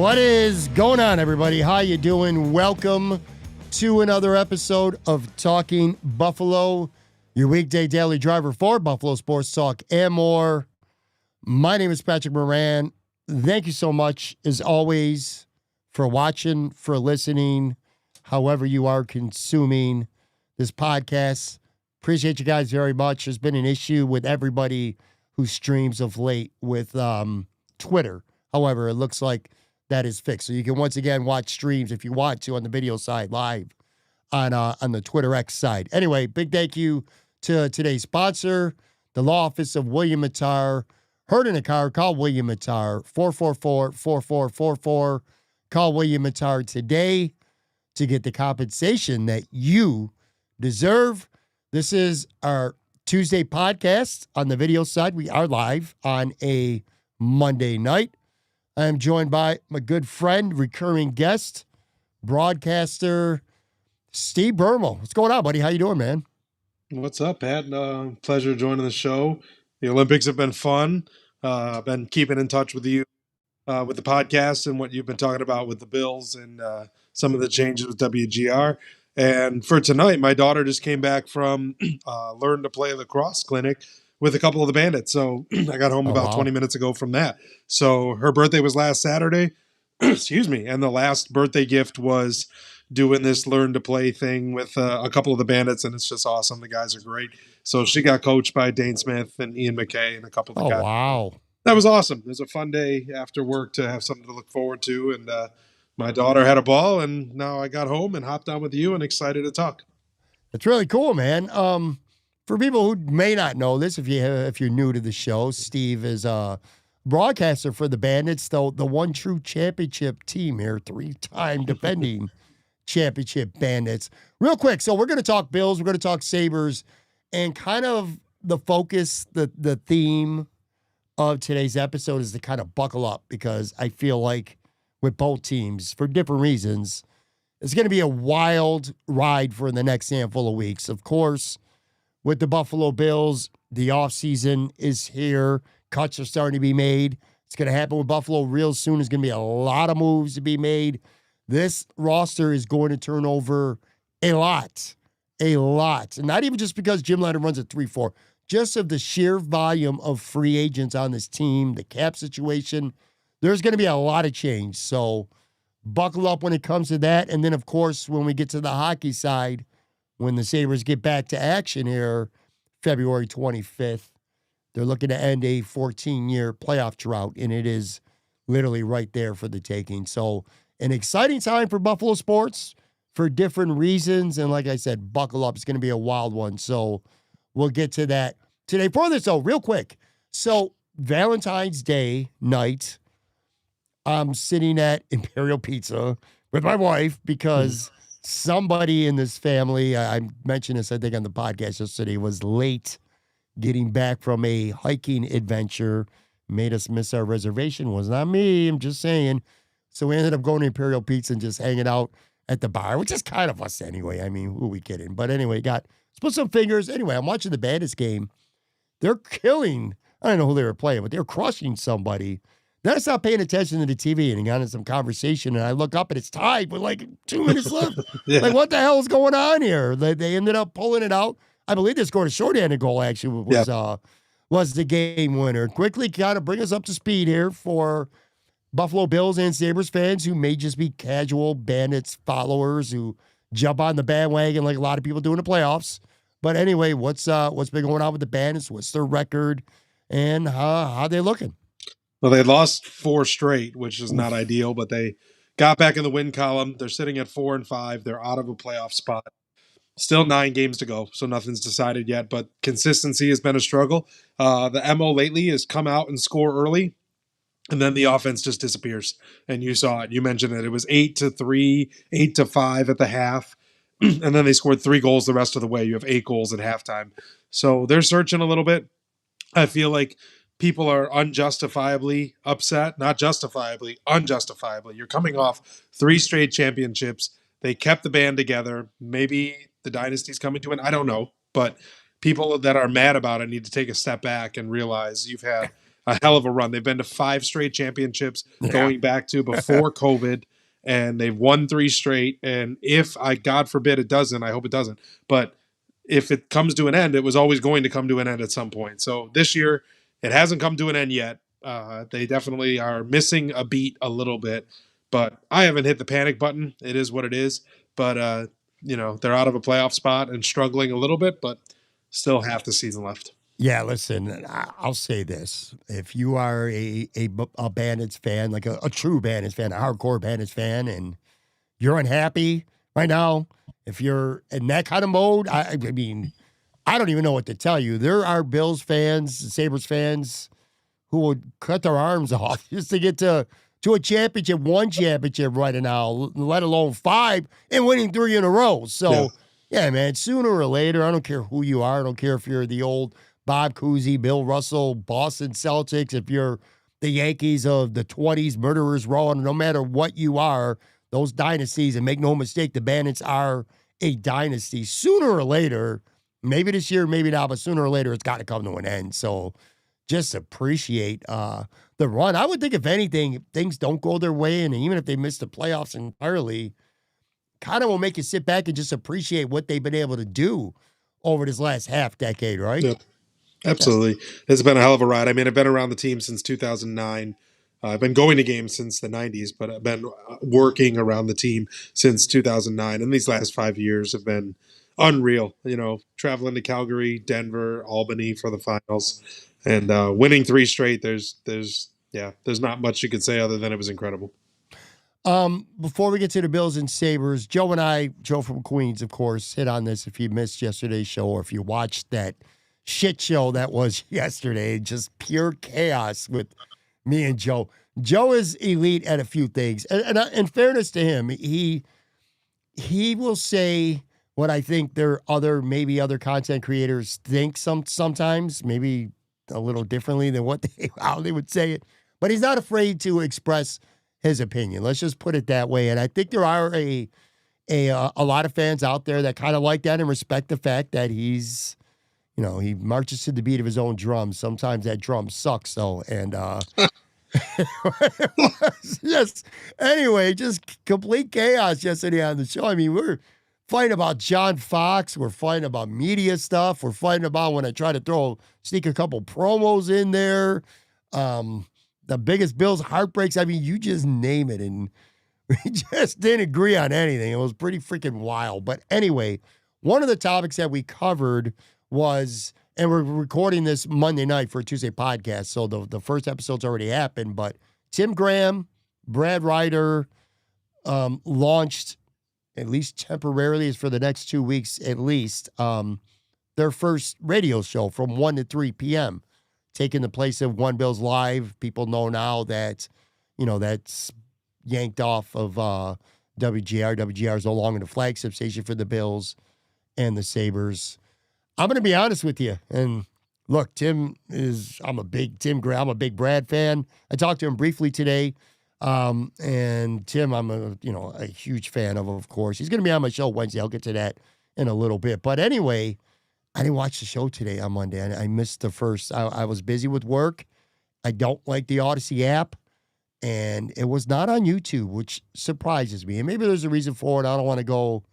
What is going on, everybody? How you doing? Welcome to another episode of Talking Buffalo, your weekday daily driver for Buffalo Sports Talk and more. My name is Patrick Moran. Thank you so much, as always, for watching, for listening, however you are consuming this podcast. Appreciate you guys very much. There's been an issue with everybody who streams of late with Twitter. However, it looks like that is fixed. So you can once again watch streams if you want to on the video side live on the Twitter X side. Anyway, big thank you to today's sponsor, the law office of William Mattar. Heard in a car, call William Mattar, 444-4444. Call William Mattar today to get the compensation that you deserve. This is our Tuesday podcast on the video side. We are live on a Monday night. I am joined by my good friend, recurring guest, broadcaster, Steve Bermel. What's going on, buddy? How you doing, man? What's up, Pat? Pleasure joining the show. The Olympics have been fun. I've been keeping in touch with you with the podcast and what you've been talking about with the Bills and some of the changes with WGR. And for tonight, my daughter just came back from Learn to Play Lacrosse clinic with a couple of the Bandits. So I got home about 20 minutes ago from that. So her birthday was last Saturday. Excuse me. And the last birthday gift was doing this Learn to Play thing with a couple of the Bandits, and it's just awesome. The guys are great. So she got coached by Dane Smith and Ian McKay and a couple of the guys. Oh, wow. That was awesome. It was a fun day after work to have something to look forward to. And my daughter had a ball, and now I got home and hopped on with you and excited to talk. It's really cool, man. For people who may not know this, if you're new to the show, Steve is a broadcaster for the Bandits, the one true championship team here, 3-time defending championship Bandits. Real quick, so we're going to talk Bills, we're going to talk Sabres, and kind of the focus, the theme of today's episode is to kind of buckle up, because I feel like with both teams, for different reasons, it's going to be a wild ride for the next handful of weeks. Of course, with the Buffalo Bills, the offseason is here. Cuts are starting to be made. It's going to happen with Buffalo real soon. There's going to be a lot of moves to be made. This roster is going to turn over a lot. And not even just because Jim Leonard runs a 3-4. Just of the sheer volume of free agents on this team, the cap situation, there's going to be a lot of change. So buckle up when it comes to that. And then, of course, when we get to the hockey side, when the Sabres get back to action here, February 25th, they're looking to end a 14-year playoff drought, and it is literally right there for the taking. So an exciting time for Buffalo sports for different reasons. And like I said, buckle up. It's going to be a wild one. So we'll get to that today. For this, though, real quick. So Valentine's Day night, I'm sitting at Imperial Pizza with my wife because somebody in this family, I mentioned this, I think, on the podcast yesterday, was late getting back from a hiking adventure, made us miss our reservation. Was not me, I'm just saying. So we ended up going to Imperial Pizza and just hanging out at the bar, which is kind of us anyway. I mean, who are we kidding? But anyway, split some fingers. Anyway, I'm watching the Bandits game. They're killing, I don't know who they were playing, but they're crushing somebody. Then I stopped paying attention to the TV and got into some conversation, and I look up and it's tied with like 2 minutes left. Yeah. Like, what the hell is going on here? They ended up pulling it out. I believe they scored a shorthanded goal, actually, was the game winner. Quickly kind of bring us up to speed here for Buffalo Bills and Sabres fans who may just be casual Bandits followers who jump on the bandwagon like a lot of people do in the playoffs. But anyway, what's been going on with the Bandits? What's their record? And how they looking? Well, they lost 4 straight, which is not ideal, but they got back in the win column. They're sitting at 4-5. They're out of a playoff spot. Still 9 games to go, so nothing's decided yet, but consistency has been a struggle. The MO lately is come out and score early, and then the offense just disappears. And you saw it. You mentioned it. It was 8-3, 8-5 at the half, and then they scored 3 goals the rest of the way. You have 8 goals at halftime. So they're searching a little bit. I feel like people are unjustifiably upset, not justifiably, unjustifiably. You're coming off 3 straight championships. They kept the band together. Maybe the dynasty's coming to an, I don't know, but people that are mad about it need to take a step back and realize you've had a hell of a run. They've been to 5 straight championships Yeah. going back to before COVID, and they've won 3 straight. And if I, God forbid, it doesn't, I hope it doesn't, but if it comes to an end, it was always going to come to an end at some point. So this year, it hasn't come to an end yet. They definitely are missing a beat a little bit, but I haven't hit the panic button. It is what it is. But they're out of a playoff spot and struggling a little bit, but still half the season left. Yeah, listen, I'll say this. If you are a Bandits fan, like a true Bandits fan, a hardcore Bandits fan, and you're unhappy right now, if you're in that kind of mode, I mean, I don't even know what to tell you. There are Bills fans, Sabres fans who would cut their arms off just to get to a championship, one championship right now, let alone 5, and winning 3 in a row. So, yeah, man, sooner or later, I don't care who you are. I don't care if you're the old Bob Cousy, Bill Russell, Boston Celtics, if you're the Yankees of the 20s, Murderers Row, and no matter what you are, those dynasties, and make no mistake, the Bandits are a dynasty. Sooner or later, maybe this year, maybe not, but sooner or later, it's got to come to an end. So just appreciate the run. I would think, if anything, if things don't go their way, and even if they miss the playoffs entirely, kind of will make you sit back and just appreciate what they've been able to do over this last half decade, right? Yep. Absolutely. It's been a hell of a ride. I mean, I've been around the team since 2009. I've been going to games since the 90s, but I've been working around the team since 2009. And these last 5 years have been unreal. Traveling to Calgary, Denver, Albany for the finals, and winning 3 straight. There's not much you could say other than it was incredible. Before we get to the Bills and Sabres, Joe and I, Joe from Queens, of course, hit on this if you missed yesterday's show or if you watched that shit show that was yesterday, just pure chaos with me and Joe. Joe is elite at a few things. And in fairness to him, he will say what I think maybe other content creators think sometimes, maybe a little differently than how they would say it. But he's not afraid to express his opinion. Let's just put it that way. And I think there are a lot of fans out there that kind of like that and respect the fact that he's, he marches to the beat of his own drum. Sometimes that drum sucks, though. And yes. Anyway, just complete chaos yesterday on the show. I mean, we're fighting about John Fox. We're fighting about media stuff. We're fighting about when I try to sneak a couple promos in there. The biggest Bills heartbreaks. I mean, you just name it. And we just didn't agree on anything. It was pretty freaking wild. But anyway, one of the topics that we covered was, and we're recording this Monday night for a Tuesday podcast, so the first episode's already happened, but Tim Graham, Brad Ryder launched, at least temporarily, is for the next 2 weeks at least, their first radio show from 1 to 3 p.m., taking the place of One Bills Live. People know now that, that's yanked off of WGR. WGR is no longer the flagship station for the Bills and the Sabres. I'm going to be honest with you. And look, I'm a big Brad fan. I talked to him briefly today. And Tim, I'm a huge fan of course. He's going to be on my show Wednesday. I'll get to that in a little bit. But anyway, I didn't watch the show today on Monday. I missed the first. I was busy with work. I don't like the Odyssey app. And it was not on YouTube, which surprises me. And maybe there's a reason for it. I don't want to go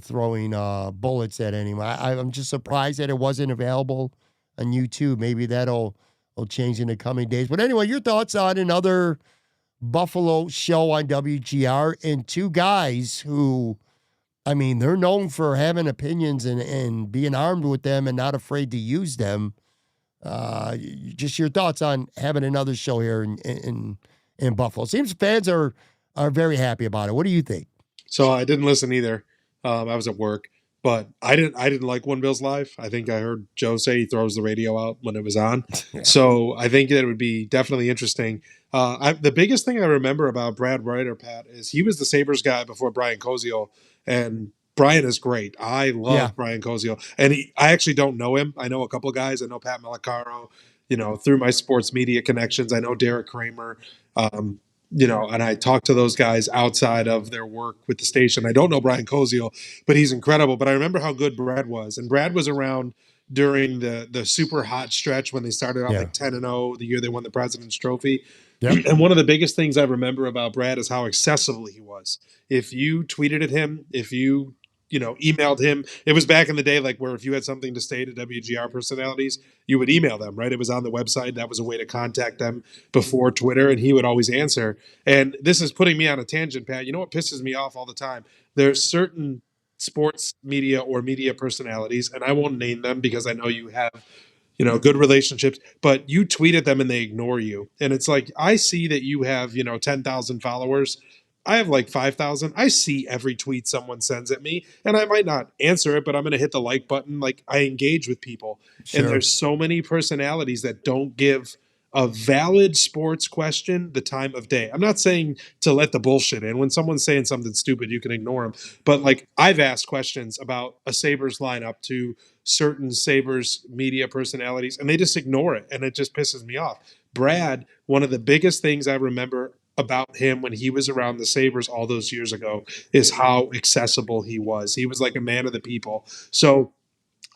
throwing bullets at anyone. I'm just surprised that it wasn't available on YouTube. Maybe that'll change in the coming days. But anyway, your thoughts on another Buffalo show on WGR and 2 guys who, I mean, they're known for having opinions and being armed with them and not afraid to use them. Just your thoughts on having another show here in Buffalo. Seems fans are very happy about it. What do you think? So I didn't listen either. I was at work, but I didn't like One Bills Live. I think I heard Joe say he throws the radio out when it was on. Yeah. So I think that it would be definitely interesting. The biggest thing I remember about Brad Ryder, Pat, is he was the Sabres guy before Brian Koziol, and Brian is great. I love Brian Koziol, and I actually don't know him. I know a couple of guys. I know Pat Malacaro, through my sports media connections. I know Derek Kramer. And I talk to those guys outside of their work with the station. I don't know Brian Koziol, but he's incredible. But I remember how good Brad was. And Brad was around during the super hot stretch when they started out Yeah. like 10-0 the year they won the President's Trophy. Yep. And one of the biggest things I remember about Brad is how accessible he was. If you tweeted at him, if you know, emailed him. It was back in the day, like where if you had something to say to WGR personalities, you would email them, right? It was on the website. That was a way to contact them before Twitter, and he would always answer. And this is putting me on a tangent, Pat. You know what pisses me off all the time? There's certain sports media or media personalities, and I won't name them because I know you have, you know, good relationships, but you tweet at them and they ignore you. And it's like, I see that you have, you know, 10,000 followers. I have like 5,000. I see every tweet someone sends at me, and I might not answer it, but I'm going to hit the like button. Like, I engage with people. And Sure. there's so many personalities that don't give a valid sports question the time of day. I'm not saying to let the bullshit in. When someone's saying something stupid, you can ignore them. But like, I've asked questions about a Sabres lineup to certain Sabres media personalities, and they just ignore it. And it just pisses me off. Brad, one of the biggest things I remember about him when he was around the Sabres all those years ago is how accessible he was. He was like a man of the people. So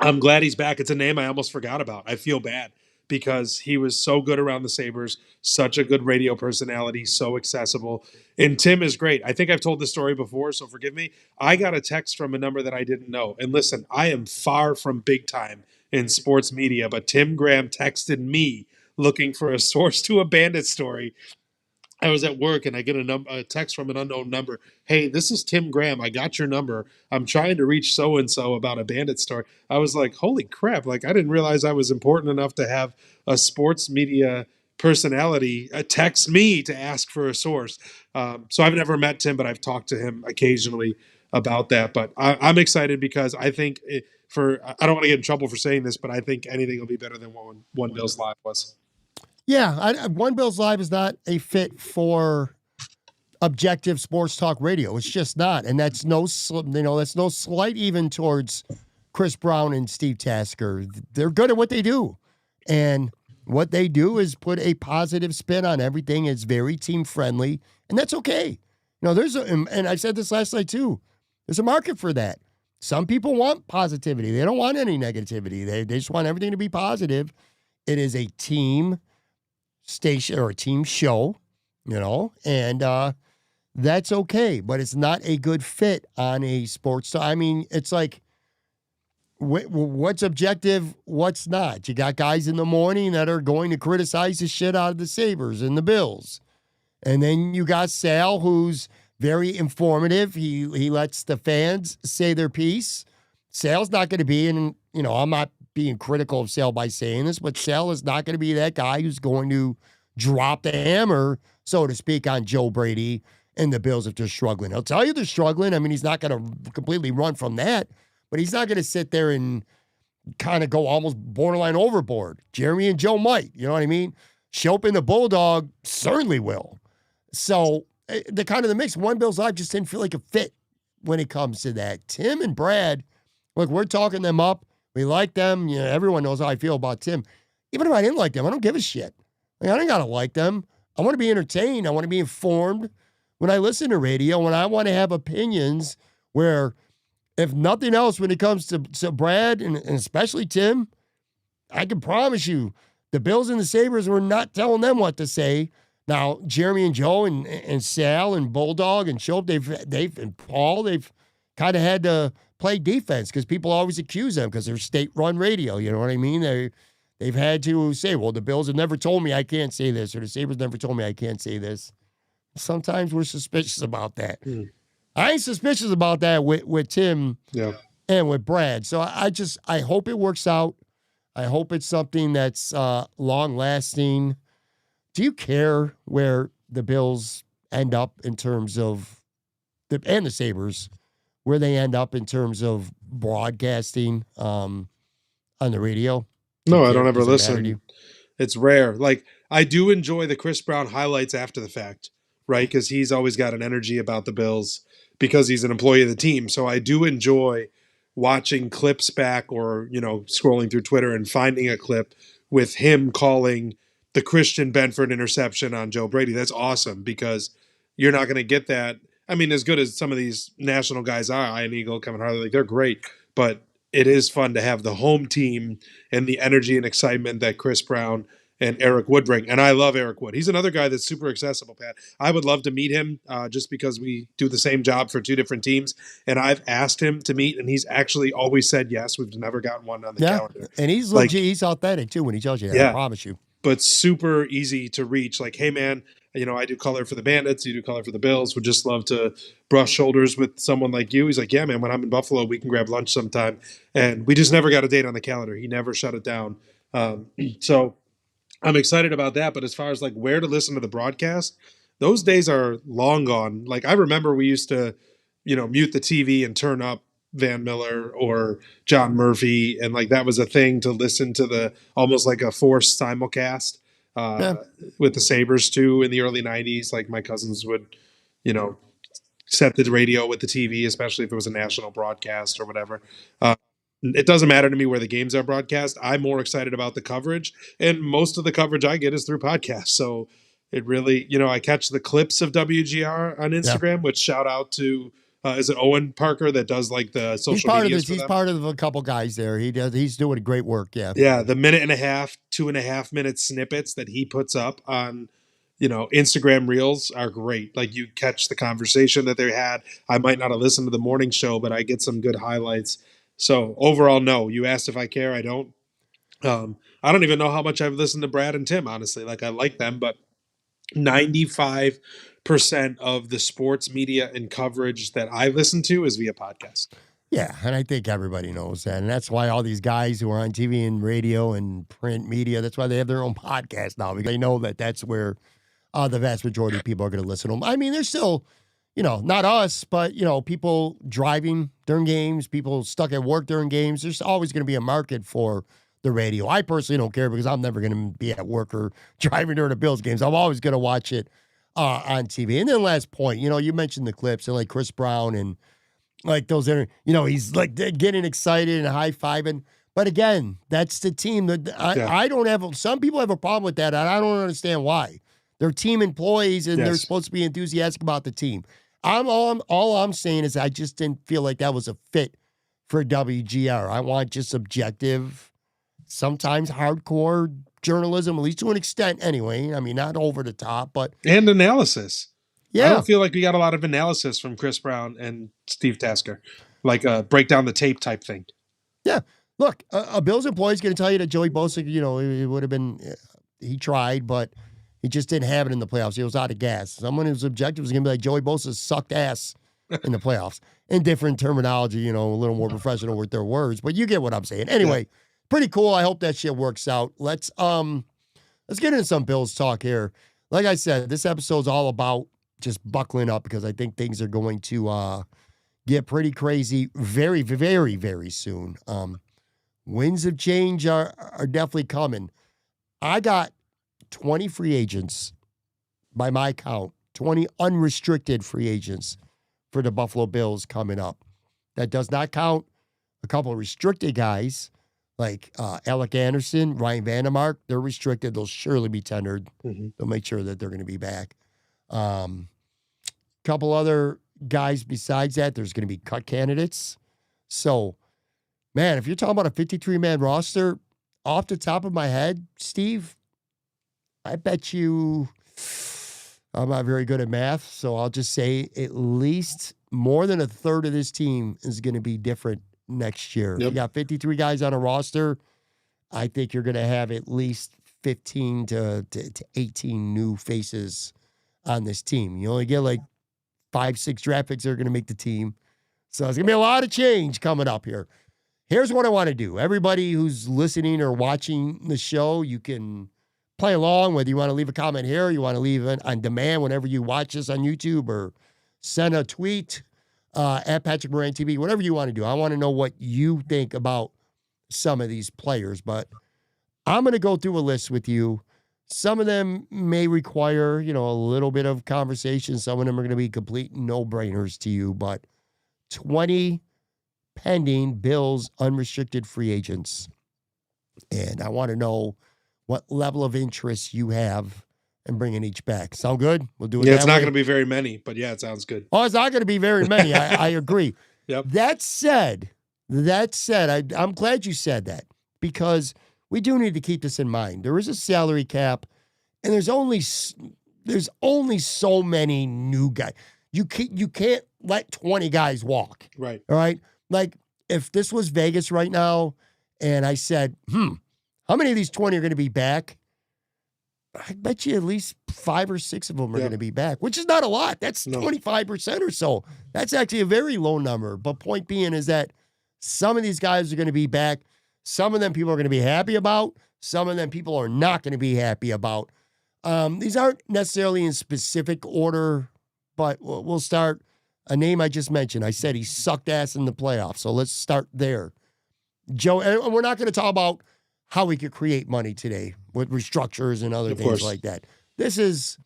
I'm glad he's back. It's a name I almost forgot about. I feel bad because he was so good around the Sabres, such a good radio personality, so accessible. And Tim is great. I think I've told this story before, so forgive me. I got a text from a number that I didn't know. And listen, I am far from big time in sports media, but Tim Graham texted me looking for a source to a Bandit story. I was at work and I get a text from an unknown number. Hey, this is Tim Graham. I got your number. I'm trying to reach so and so about a Bandit story. I was like, holy crap! Like, I didn't realize I was important enough to have a sports media personality text me to ask for a source. So I've never met Tim, but I've talked to him occasionally about that. But I'm excited because I think I don't want to get in trouble for saying this, but I think anything will be better than what One Bills Live was. Yeah. One Bills Live is not a fit for objective sports talk radio. It's just not, and that's that's no slight even towards Chris Brown and Steve Tasker. They're good at what they do, and what they do is put a positive spin on everything. It's very team friendly, and that's okay. And I said this last night too. There's a market for that. Some people want positivity. They don't want any negativity. They just want everything to be positive. It is a team station or a team show, and that's okay, but it's not a good fit on a sports. I mean, it's like, what's objective, what's not? You got guys in the morning that are going to criticize the shit out of the Sabres and the Bills. And then you got Sal, who's very informative. He lets the fans say their piece. Sal's not going to be in, I'm not being critical of Sal by saying this, but Sal is not going to be that guy who's going to drop the hammer, so to speak, on Joe Brady and the Bills if they're struggling. He'll tell you they're struggling. I mean, he's not going to completely run from that, but he's not going to sit there and kind of go almost borderline overboard. Jeremy and Joe might, you know what I mean? Shope and the Bulldog certainly will. So the kind of the mix, One Bills Live just didn't feel like a fit when it comes to that. Tim and Brad, look, we're talking them up. We like them. Everyone knows how I feel about Tim. Even if I didn't like them, I don't give a shit. Like, I don't got to like them. I want to be entertained. I want to be informed. When I listen to radio, when I want to have opinions where, if nothing else, when it comes to Brad and especially Tim, I can promise you the Bills and the Sabres were not telling them what to say. Now, Jeremy and Joe and Sal and Bulldog and Shope, and Paul, they've kind of had to play defense because people always accuse them because they're state-run radio. You know what I mean? They've had to say, well, the Bills have never told me I can't say this, or the Sabres never told me I can't say this. Sometimes we're suspicious about that. I ain't suspicious about that with Tim and with Brad. So I hope it works out. I hope it's something that's long-lasting. Do you care where the Bills end up in terms of and the Sabres, where they end up in terms of broadcasting on the radio? No, I don't ever listen. It's rare. Like, I do enjoy the Chris Brown highlights after the fact, right? Because he's always got an energy about the Bills because he's an employee of the team. So I do enjoy watching clips back or, scrolling through Twitter and finding a clip with him calling the Christian Benford interception on Joe Brady. That's awesome because you're not going to get that. I mean, as good as some of these national guys are, Ian Eagle, Kevin Harley, like, they're great. But it is fun to have the home team and the energy and excitement that Chris Brown and Eric Wood bring. And I love Eric Wood. He's another guy that's super accessible, Pat. I would love to meet him just because we do the same job for two different teams. And I've asked him to meet, and he's actually always said yes. We've never gotten one on the calendar. And he's legit. He's authentic, too, when he tells you that. Yeah. I promise you. But super easy to reach. Like, hey, man, I do color for the Bandits. You do color for the Bills. Would just love to brush shoulders with someone like you. He's like, yeah, man, when I'm in Buffalo, we can grab lunch sometime. And we just never got a date on the calendar. He never shut it down. So I'm excited about that. But as far as like where to listen to the broadcast, those days are long gone. Like I remember we used to, mute the TV and turn up Van Miller or John Murphy. And like that was a thing to listen to the almost like a forced simulcast with the Sabres too in the early 90s. Like my cousins would, set the radio with the TV, especially if it was a national broadcast or whatever. It doesn't matter to me where the games are broadcast. I'm more excited about the coverage, and most of the coverage I get is through podcasts. So it really, I catch the clips of WGR on Instagram, which shout out to, is it Owen Parker that does like the social media? He's part of a couple guys there. He's doing great work. Yeah. Yeah. The 1.5, 2.5 minute snippets that he puts up on, Instagram reels are great. Like you catch the conversation that they had. I might not have listened to the morning show, but I get some good highlights. So overall, no. You asked if I care. I don't. I don't even know how much I've listened to Brad and Tim, honestly. Like I like them, but 95% of the sports media and coverage that I listen to is via podcast. Yeah, and I think everybody knows that. And that's why all these guys who are on TV and radio and print media, that's why they have their own podcast now, because they know that that's where the vast majority of people are going to listen to them. I mean, there's still, not us, but, people driving during games, people stuck at work during games. There's always going to be a market for the radio. I personally don't care because I'm never going to be at work or driving during the Bills games. I'm always going to watch it on TV. And then last point, you mentioned the clips and like Chris Brown and like those, he's like getting excited and high-fiving. But again, that's the team that I don't have. Some people have a problem with that, and I don't understand why. They're team employees, and they're supposed to be enthusiastic about the team. All I'm saying is I just didn't feel like that was a fit for WGR. I want just objective, sometimes hardcore journalism, at least to an extent anyway. I mean, not over the top, but... And analysis. Yeah. I don't feel like we got a lot of analysis from Chris Brown and Steve Tasker, like a break down the tape type thing. Yeah. Look, a Bills employee is going to tell you that Joey Bosa, it would have been... He tried, but... He just didn't have it in the playoffs. He was out of gas. Someone whose objective was going to be like Joey Bosa sucked ass in the playoffs. In different terminology, a little more professional with their words. But you get what I'm saying. Anyway, pretty cool. I hope that shit works out. Let's get into some Bills talk here. Like I said, this episode's all about just buckling up because I think things are going to get pretty crazy very, very, very soon. Winds of change are definitely coming. I got 20 free agents, by my count, 20 unrestricted free agents for the Buffalo Bills coming up. That does not count a couple of restricted guys like Alec Anderson, Ryan Vandermark. They're restricted. They'll surely be tendered. Mm-hmm. They'll make sure that they're going to be back. Couple other guys besides that, there's going to be cut candidates. So, man, if you're talking about a 53-man roster, off the top of my head, Steve, I bet you I'm not very good at math, so I'll just say at least more than a third of this team is going to be different next year. Yep. You got 53 guys on a roster. I think you're going to have at least 15 to 18 new faces on this team. You only get like 5-6 draft picks that are going to make the team. So it's going to be a lot of change coming up here. Here's what I want to do. Everybody who's listening or watching the show, you can play along, whether you want to leave a comment here, or you want to leave it on demand whenever you watch this on YouTube, or send a tweet at Patrick Moran TV, whatever you want to do. I want to know what you think about some of these players, but I'm going to go through a list with you. Some of them may require, a little bit of conversation. Some of them are going to be complete no-brainers to you, but 20 pending Bills unrestricted free agents. And I want to know what level of interest you have in bringing each back. Sound good? We'll do it. Yeah, it's not going to be very many, but yeah, it sounds good. Oh, it's not going to be very many. I agree. Yep. That said, That said, I'm glad you said that because we do need to keep this in mind. There is a salary cap, and there's only so many new guys. You can't let 20 guys walk. Right. All right. Like if this was Vegas right now, and I said, how many of these 20 are going to be back? I bet you at least 5 or 6 of them are going to be back, which is not a lot. That's 25% or so. That's actually a very low number. But point being is that some of these guys are going to be back. Some of them people are going to be happy about. Some of them people are not going to be happy about. These aren't necessarily in specific order, but we'll start. A name I just mentioned. I said he sucked ass in the playoffs. So let's start there. Joe, and we're not going to talk about how we could create money today with restructures and other things like that. This is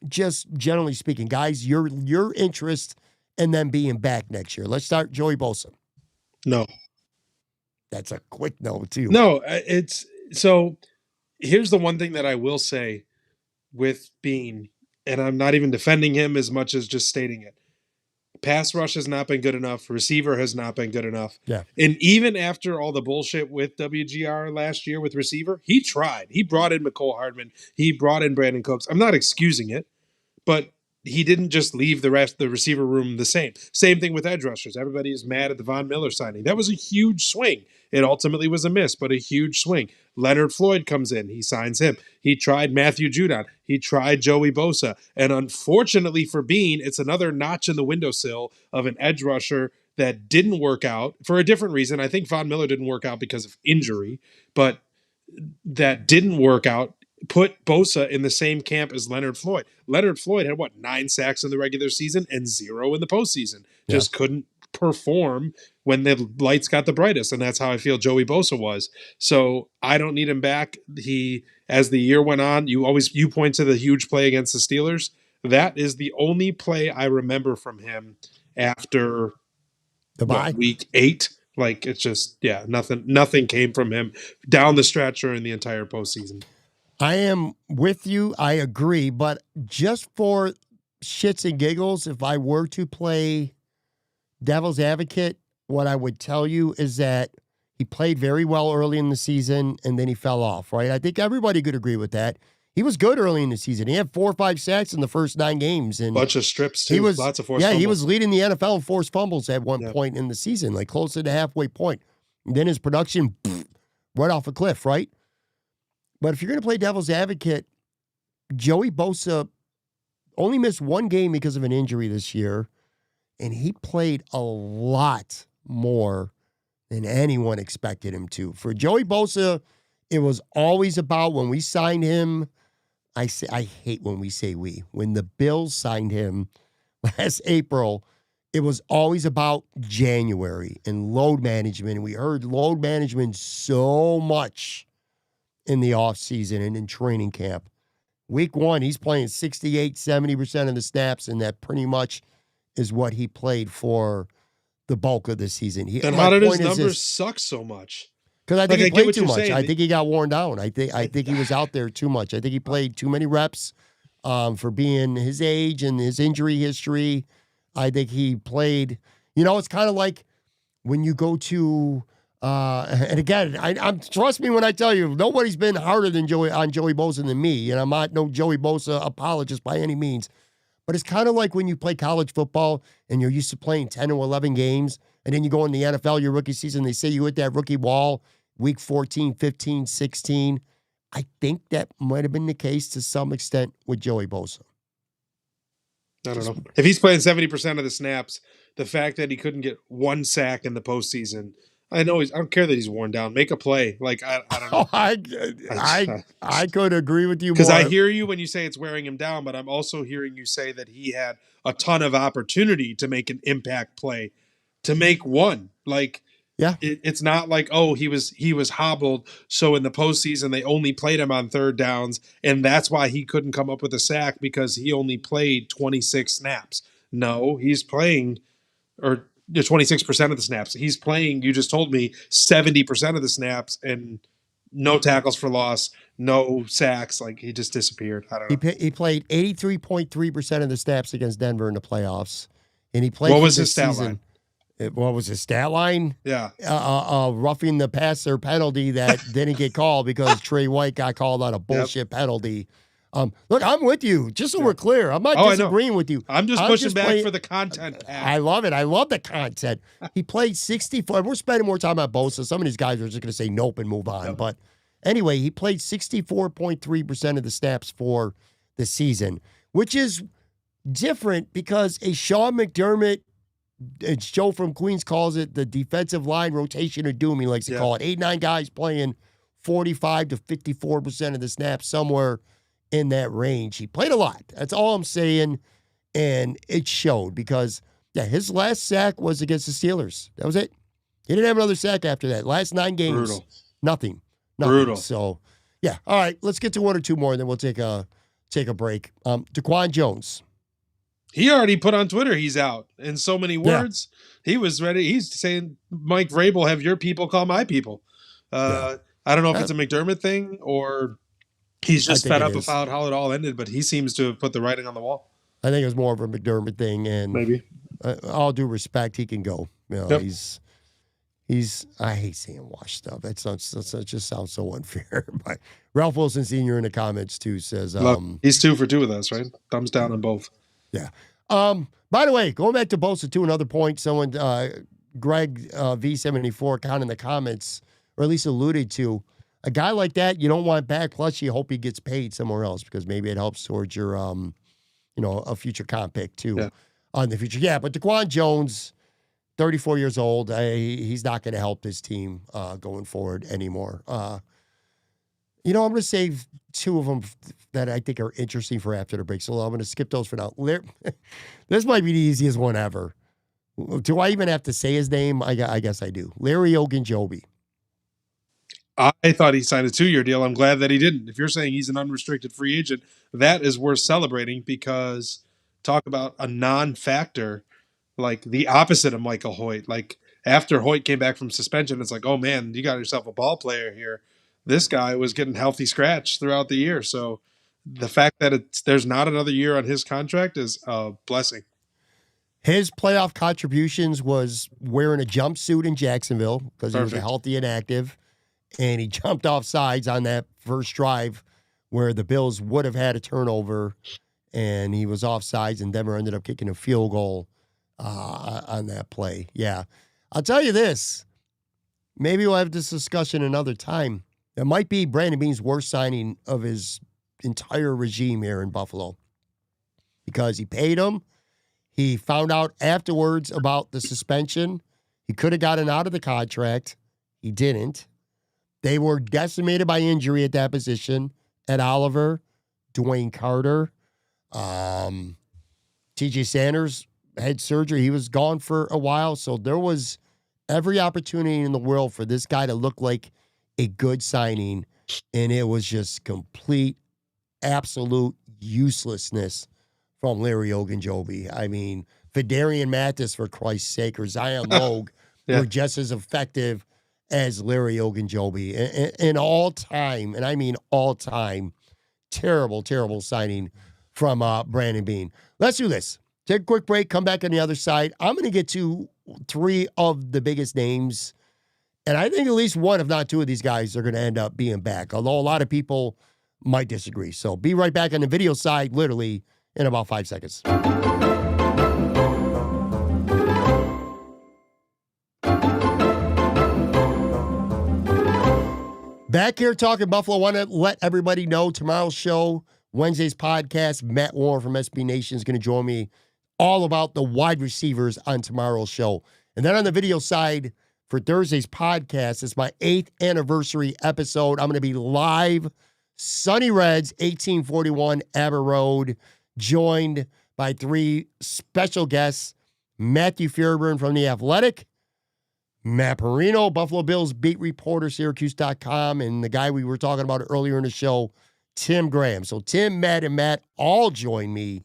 just generally speaking, guys, your interest in them being back next year. Let's start Joey Bosa. No. That's a quick no, too. No, so here's the one thing that I will say with Bean, and I'm not even defending him as much as just stating it. Pass rush has not been good enough. Receiver has not been good enough. Yeah. And even after all the bullshit with WGR last year with receiver, he tried. He brought in McCole Hardman. He brought in Brandon Cooks. I'm not excusing it, but he didn't just leave the rest of the receiver room the same. Same thing with edge rushers. Everybody is mad at the Von Miller signing. That was a huge swing. It ultimately was a miss, but a huge swing. Leonard Floyd comes in. He signs him. He tried Matthew Judon. He tried Joey Bosa. And unfortunately for Bean, it's another notch in the windowsill of an edge rusher that didn't work out for a different reason. I think Von Miller didn't work out because of injury, but that didn't work out. Put Bosa in the same camp as Leonard Floyd. Leonard Floyd had 9 sacks in the regular season and 0 in the postseason. Just couldn't perform when the lights got the brightest, and that's how I feel Joey Bosa was. So I don't need him back. He, as the year went on, you point to the huge play against the Steelers. That is the only play I remember from him after week 8. Like it's just nothing came from him down the stretch or in the entire postseason. I am with you. I agree. But just for shits and giggles, if I were to play devil's advocate, what I would tell you is that he played very well early in the season and then he fell off, right? I think everybody could agree with that. He was good early in the season. He had 4 or 5 sacks in the first 9 games. And bunch of strips, too. Lots of forced fumbles. He was leading the NFL in forced fumbles at one point in the season, like close to the halfway point. And then his production, right off a cliff, right? But if you're going to play devil's advocate, Joey Bosa only missed 1 game because of an injury this year, and he played a lot more than anyone expected him to. For Joey Bosa, it was always about when we signed him. I hate when we say we. When the Bills signed him last April, it was always about January and load management. We heard load management so much in the offseason and in training camp. Week 1, he's playing 68, 70% of the snaps, and that pretty much is what he played for the bulk of the season. Then how did his numbers suck so much? Because I think he played too much. I think he got worn down. I think he was out there too much. I think he played too many reps for being his age and his injury history. I think he played, it's kind of like when you go to and again, I'm trust me when I tell you, nobody's been harder than Joey Bosa than me, and I'm not no Joey Bosa apologist by any means. But it's kind of like when you play college football and you're used to playing 10 or 11 games, and then you go in the NFL, your rookie season, they say you hit that rookie wall week 14, 15, 16. I think that might have been the case to some extent with Joey Bosa. I don't know. If he's playing 70% of the snaps, the fact that he couldn't get 1 sack in the postseason, I don't care that he's worn down. Make a play. Like, I don't know. I could agree with you more. Because I hear you when you say it's wearing him down, but I'm also hearing you say that he had a ton of opportunity to make an impact play, to make one. Like, it's not like, he was hobbled, so in the postseason they only played him on 3rd downs, and that's why he couldn't come up with a sack because he only played 26 snaps. No, he's playing, or 26% of the snaps. He's playing, you just told me, 70% of the snaps and no tackles for loss, no sacks. Like, he just disappeared. I don't know. He played 83.3% of the snaps against Denver in the playoffs. And he played what was his stat line? What was his stat line? Yeah. Roughing the passer penalty that didn't get called because Trey White got called on a bullshit penalty. Look, I'm with you. Just so we're clear, I'm not disagreeing with you. I'm just pushing back for the content. I love it. I love the content. He played 64. We're spending more time on Bosa. Some of these guys are just going to say nope and move on. Yep. But anyway, he played 64.3% of the snaps for the season, which is different because a Sean McDermott, it's Joe from Queens calls it the defensive line rotation of doom. He likes to call it 8-9 guys playing 45 to 54% of the snaps, somewhere in that range. He played a lot. That's all I'm saying. And it showed because, his last sack was against the Steelers. That was it. He didn't have another sack after that. Last 9 games, brutal. Nothing. Brutal. So, all right, let's get to one or two more, and then we'll take a break. Daquan Jones. He already put on Twitter he's out in so many words. Yeah. He was ready. He's saying, Mike Vrabel, have your people call my people. I don't know if it's a McDermott thing or he's just fed up about how it all ended, but he seems to have put the writing on the wall. I think it was more of a McDermott thing, and maybe all due respect, he can go. You know, he's. I hate saying washed up. That just sounds so unfair. But Ralph Wilson Sr. in the comments too says, look, he's 2 for 2 with us, right? Thumbs down on both. Yeah. By the way, going back to Bosa too, another point. Someone, Greg V74, kind of in the comments, or at least alluded to. A guy like that, you don't want back. Plus, you hope he gets paid somewhere else because maybe it helps towards your, a future comp pick too on the future. Yeah, but Daquan Jones, 34 years old, he's not going to help this team going forward anymore. I'm going to save 2 of them that I think are interesting for after the break. So I'm going to skip those for now. This might be the easiest one ever. Do I even have to say his name? I guess I do. Larry Ogunjobi. I thought he signed a 2-year deal. I'm glad that he didn't. If you're saying he's an unrestricted free agent, that is worth celebrating because talk about a non-factor, like the opposite of Michael Hoyt. Like after Hoyt came back from suspension, it's like, oh man, you got yourself a ball player here. This guy was getting healthy scratch throughout the year. So the fact that there's not another year on his contract is a blessing. His playoff contributions was wearing a jumpsuit in Jacksonville because he was healthy and active. And he jumped off sides on that first drive where the Bills would have had a turnover, and he was off sides, and Denver ended up kicking a field goal on that play. Yeah. I'll tell you this. Maybe we'll have this discussion another time. It might be Brandon Beane's worst signing of his entire regime here in Buffalo because he paid him. He found out afterwards about the suspension. He could have gotten out of the contract. He didn't. They were decimated by injury at that position. Ed Oliver, Dwayne Carter, TJ Sanders had surgery. He was gone for a while. So there was every opportunity in the world for this guy to look like a good signing. And it was just complete, absolute uselessness from Larry Ogunjobi. I mean, Fidarian Mathis, for Christ's sake, or Zion Logue were just as effective as Larry Ogunjobi. In all time, and I mean all time, terrible, terrible signing from Brandon Beane. Let's do this. Take a quick break, come back on the other side. I'm going to get to 3 of the biggest names, and I think at least 1, if not 2 of these guys are going to end up being back, although a lot of people might disagree. So be right back on the video side, literally in about 5 seconds. Back here talking Buffalo. I want to let everybody know tomorrow's show, Wednesday's podcast, Matt Warren from SB Nation is going to join me all about the wide receivers on tomorrow's show. And then on the video side for Thursday's podcast, it's my 8th anniversary episode. I'm going to be live, Sunny Reds, 1841 Aber Road, joined by 3 special guests, Matthew Fairburn from The Athletic, Matt Perino, Buffalo Bills beat reporter, Syracuse.com, and the guy we were talking about earlier in the show, Tim Graham. So Tim, Matt, and Matt all join me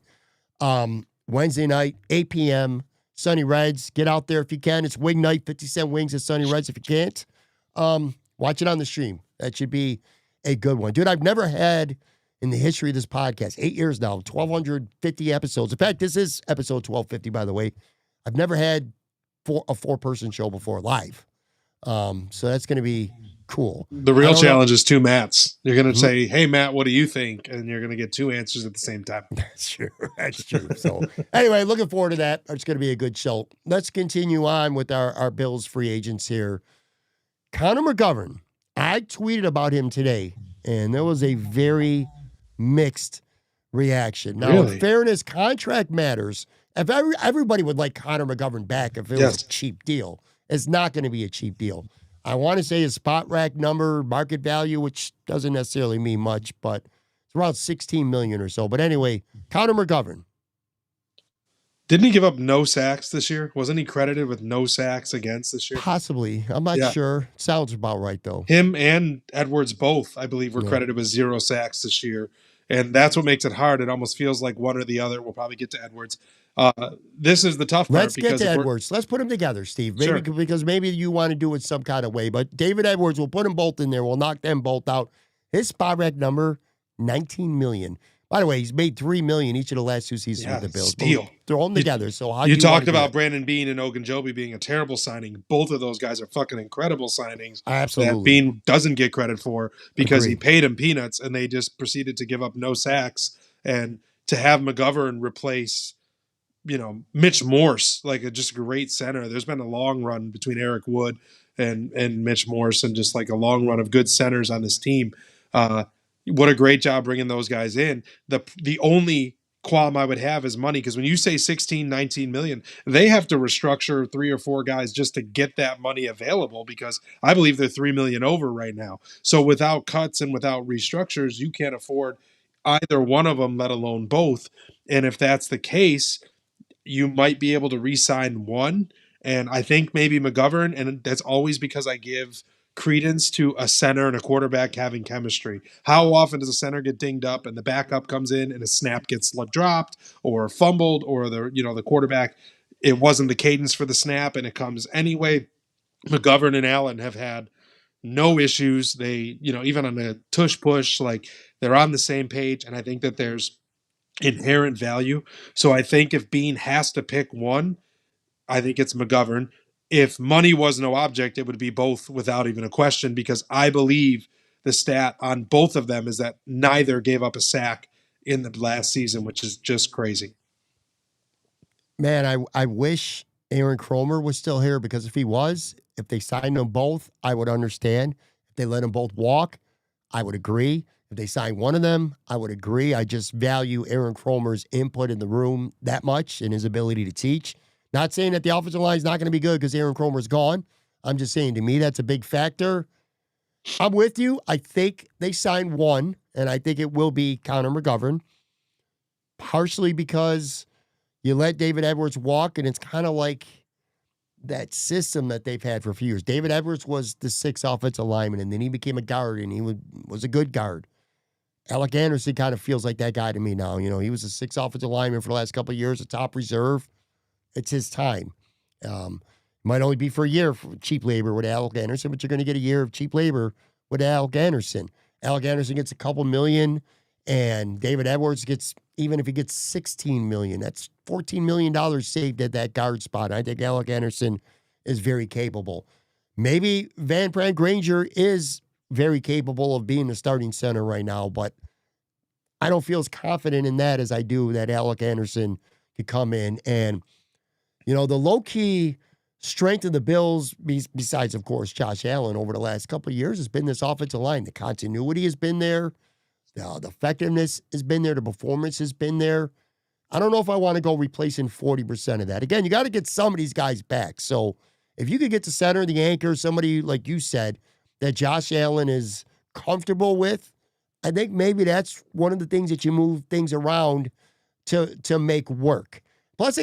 Wednesday night, 8 p.m., Sunny Reds. Get out there if you can. It's wing night, 50-cent wings at Sunny Reds if you can't. Watch it on the stream. That should be a good one. Dude, I've never had, in the history of this podcast, 8 years now, 1,250 episodes. In fact, this is episode 1250, by the way. I've never had a 4-person show before live. So that's going to be cool. The I real don't know. challenge is 2 Matts. You're going to Mhm. say, "Hey, Matt, what do you think?" And you're going to get 2 answers at the same time. That's true. That's true. So anyway, looking forward to that. It's going to be a good show. Let's continue on with our Bills free agents here. Connor McGovern. I tweeted about him today, and there was a very mixed reaction. Now, in Really? fairness, contract matters. If everybody would like Connor McGovern back if it was a cheap deal, it's not going to be a cheap deal. I want to say his spot rack number, market value, which doesn't necessarily mean much, but it's around $16 million or so. But anyway, Connor McGovern. Didn't he give up no sacks this year? Wasn't he credited with no sacks against this year? Possibly. I'm not sure. Sounds about right, though. Him and Edwards both, I believe, were credited with 0 sacks this year. And that's what makes it hard. It almost feels like one or the other. We'll probably get to Edwards. This is the tough part. Let's get to Edwards. Let's put them together, Steve. Maybe because maybe you want to do it some kind of way. But David Edwards, we'll put them both in there. We'll knock them both out. His spot rack number, $19 million. By the way, he's made $3 million each of the last 2 seasons with the Bills. Steal. Throw them together. So how you talked about Brandon Beane and Ogunjobi being a terrible signing. Both of those guys are fucking incredible signings. Absolutely. That Beane doesn't get credit for because he paid him peanuts, and they just proceeded to give up no sacks. And to have McGovern replace, Mitch Morse, like just a great center. There's been a long run between Eric Wood and Mitch Morse, and just like a long run of good centers on this team. What a great job bringing those guys in. The only qualm I would have is money, because when you say 16, 19 million, they have to restructure 3 or 4 guys just to get that money available, because I believe they're 3 million over right now. So without cuts and without restructures, you can't afford either one of them, let alone both. And if that's the case, you might be able to re-sign one. And I think maybe McGovern, and that's always because I give credence to a center and a quarterback having chemistry. How often does a center get dinged up and the backup comes in and a snap gets dropped or fumbled, or the quarterback, it wasn't the cadence for the snap and it comes anyway? McGovern and Allen have had no issues. They, even on a tush push, like they're on the same page. And I think that there's inherent value. So I think if Beane has to pick one, I think it's McGovern. If money was no object, it would be both without even a question, because I believe the stat on both of them is that neither gave up a sack in the last season, which is just crazy. Man, I wish Aaron Cromer was still here, because if he was, if they signed them both, I would understand. If they let them both walk, I would agree. If they signed one of them, I would agree. I just value Aaron Cromer's input in the room that much and his ability to teach. Not saying that the offensive line is not going to be good because Aaron Cromer's gone. I'm just saying, to me, that's a big factor. I'm with you. I think they signed one, and I think it will be Connor McGovern, partially because you let David Edwards walk, and it's kind of like that system that they've had for a few years. David Edwards was the 6th offensive lineman, and then he became a guard, and he was a good guard. Alec Anderson kind of feels like that guy to me now. He was a 6th offensive lineman for the last couple of years, a top reserve. It's his time. Might only be for a year for cheap labor with Alec Anderson, but you're going to get a year of cheap labor with Alec Anderson. Alec Anderson gets a couple million, and David Edwards gets, even if he gets $16 million, that's $14 million saved at that guard spot. I think Alec Anderson is very capable. Maybe Van Brand Granger is very capable of being the starting center right now, but I don't feel as confident in that as I do that Alec Anderson could come in. And the low-key strength of the Bills, besides, of course, Josh Allen over the last couple of years, has been this offensive line. The continuity has been there. The effectiveness has been there. The performance has been there. I don't know if I want to go replacing 40% of that. Again, you got to get some of these guys back. So if you could get to center, the anchor, somebody, like you said, that Josh Allen is comfortable with, I think maybe that's one of the things that you move things around to make work. Plus,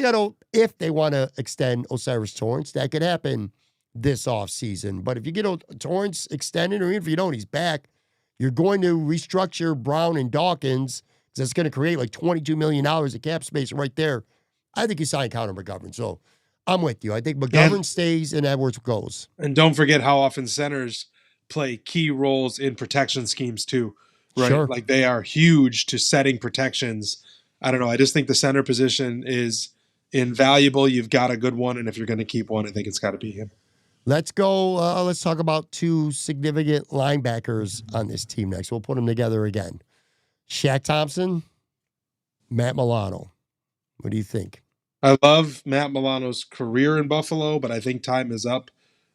if they want to extend Osiris Torrance, that could happen this offseason. But if you get Torrance extended, or even if you don't, he's back, you're going to restructure Brown and Dawkins, because that's going to create like $22 million of cap space right there. I think you sign Connor McGovern. So I'm with you. I think McGovern stays and Edwards goes. And don't forget how often centers play key roles in protection schemes too, right? Sure. Like they are huge to setting protections. I don't know. I just think the center position is invaluable, you've got a good one. And if you're going to keep one, I think it's got to be him. Let's go. Let's talk about two significant linebackers on this team next. We'll put them together again. Shaq Thompson, Matt Milano. What do you think? I love Matt Milano's career in Buffalo, but I think time is up.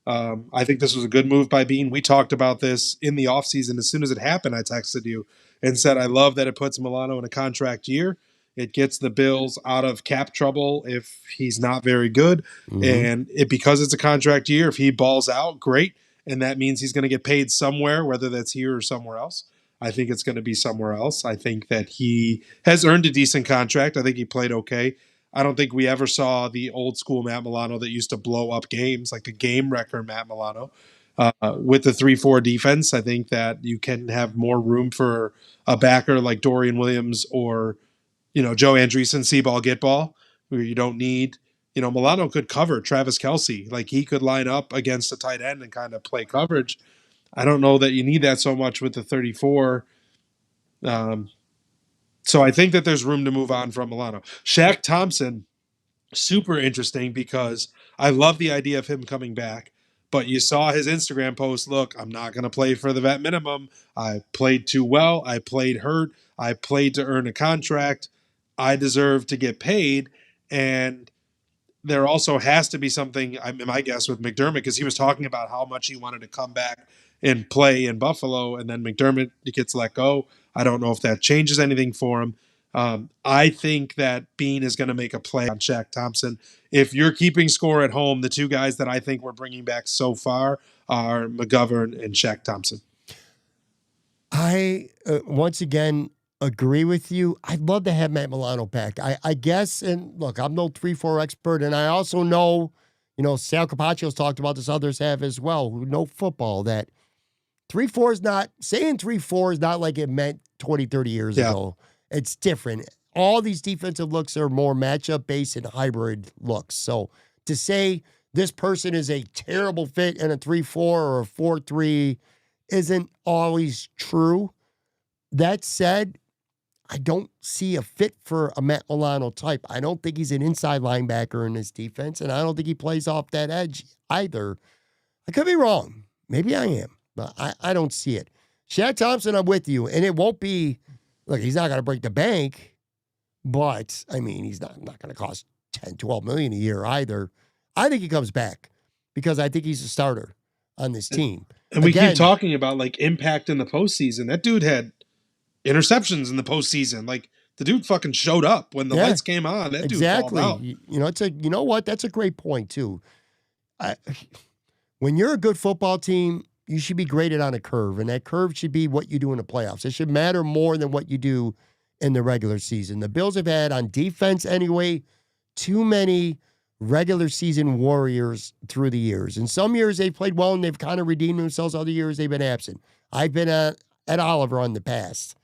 I think this was a good move by Bean. We talked about this in the offseason. As soon as it happened, I texted you and said, I love that it puts Milano in a contract year. It gets the Bills out of cap trouble if he's not very good. And because it's a contract year, if he balls out, great. And that means he's going to get paid somewhere, whether that's here or somewhere else. I think it's going to be somewhere else. I think that he has earned a decent contract. I think he played okay. I don't think we ever saw the old school Matt Milano that used to blow up games, like the game wrecker Matt Milano. With the 3-4 defense, I think that you can have more room for a backer like Dorian Williams or, Joe Andreessen, see ball, get ball, where you don't need, Milano could cover Travis Kelce. Like he could line up against a tight end and kind of play coverage. I don't know that you need that so much with the 34. So I think that there's room to move on from Milano. Shaq Thompson, super interesting because I love the idea of him coming back. But you saw his Instagram post. Look, I'm not going to play for the vet minimum. I played too well. I played hurt. I played to earn a contract. I deserve to get paid. And there also has to be something, my guess, with McDermott, because he was talking about how much he wanted to come back and play in Buffalo, and then McDermott gets let go. I don't know if that changes anything for him. I think that Bean is going to make a play on Shaq Thompson. If you're keeping score at home, the two guys that I think we're bringing back so far are McGovern and Shaq Thompson. I, once again, agree with you. I'd love to have Matt Milano back. I guess, and look, I'm no 3-4 expert, and I also know, Sal Capaccio's talked about this, others have as well, who know football, that 3-4 is not, saying 3-4 is not like it meant 20, 30 years ago. It's different. All these defensive looks are more matchup-based and hybrid looks. So to say this person is a terrible fit in a 3-4 or a 4-3 isn't always true. That said, I don't see a fit for a Matt Milano type. I don't think he's an inside linebacker in this defense, and I don't think he plays off that edge either. I could be wrong. Maybe I am, but I don't see it. Shaq Thompson, I'm with you, and it won't be, look, he's not going to break the bank, but, he's not going to cost 10, 12 million a year either. I think he comes back because I think he's a starter on this team. And we keep talking about, impact in the postseason. That dude had interceptions in the postseason. The dude fucking showed up when the lights came on. That dude called out. You know what? That's a great point too. When you're a good football team, you should be graded on a curve, and that curve should be what you do in the playoffs. It should matter more than what you do in the regular season. The Bills have had, on defense anyway, too many regular season warriors through the years. In some years they've played well and they've kind of redeemed themselves. Other years they've been absent. I've been at Oliver on the past.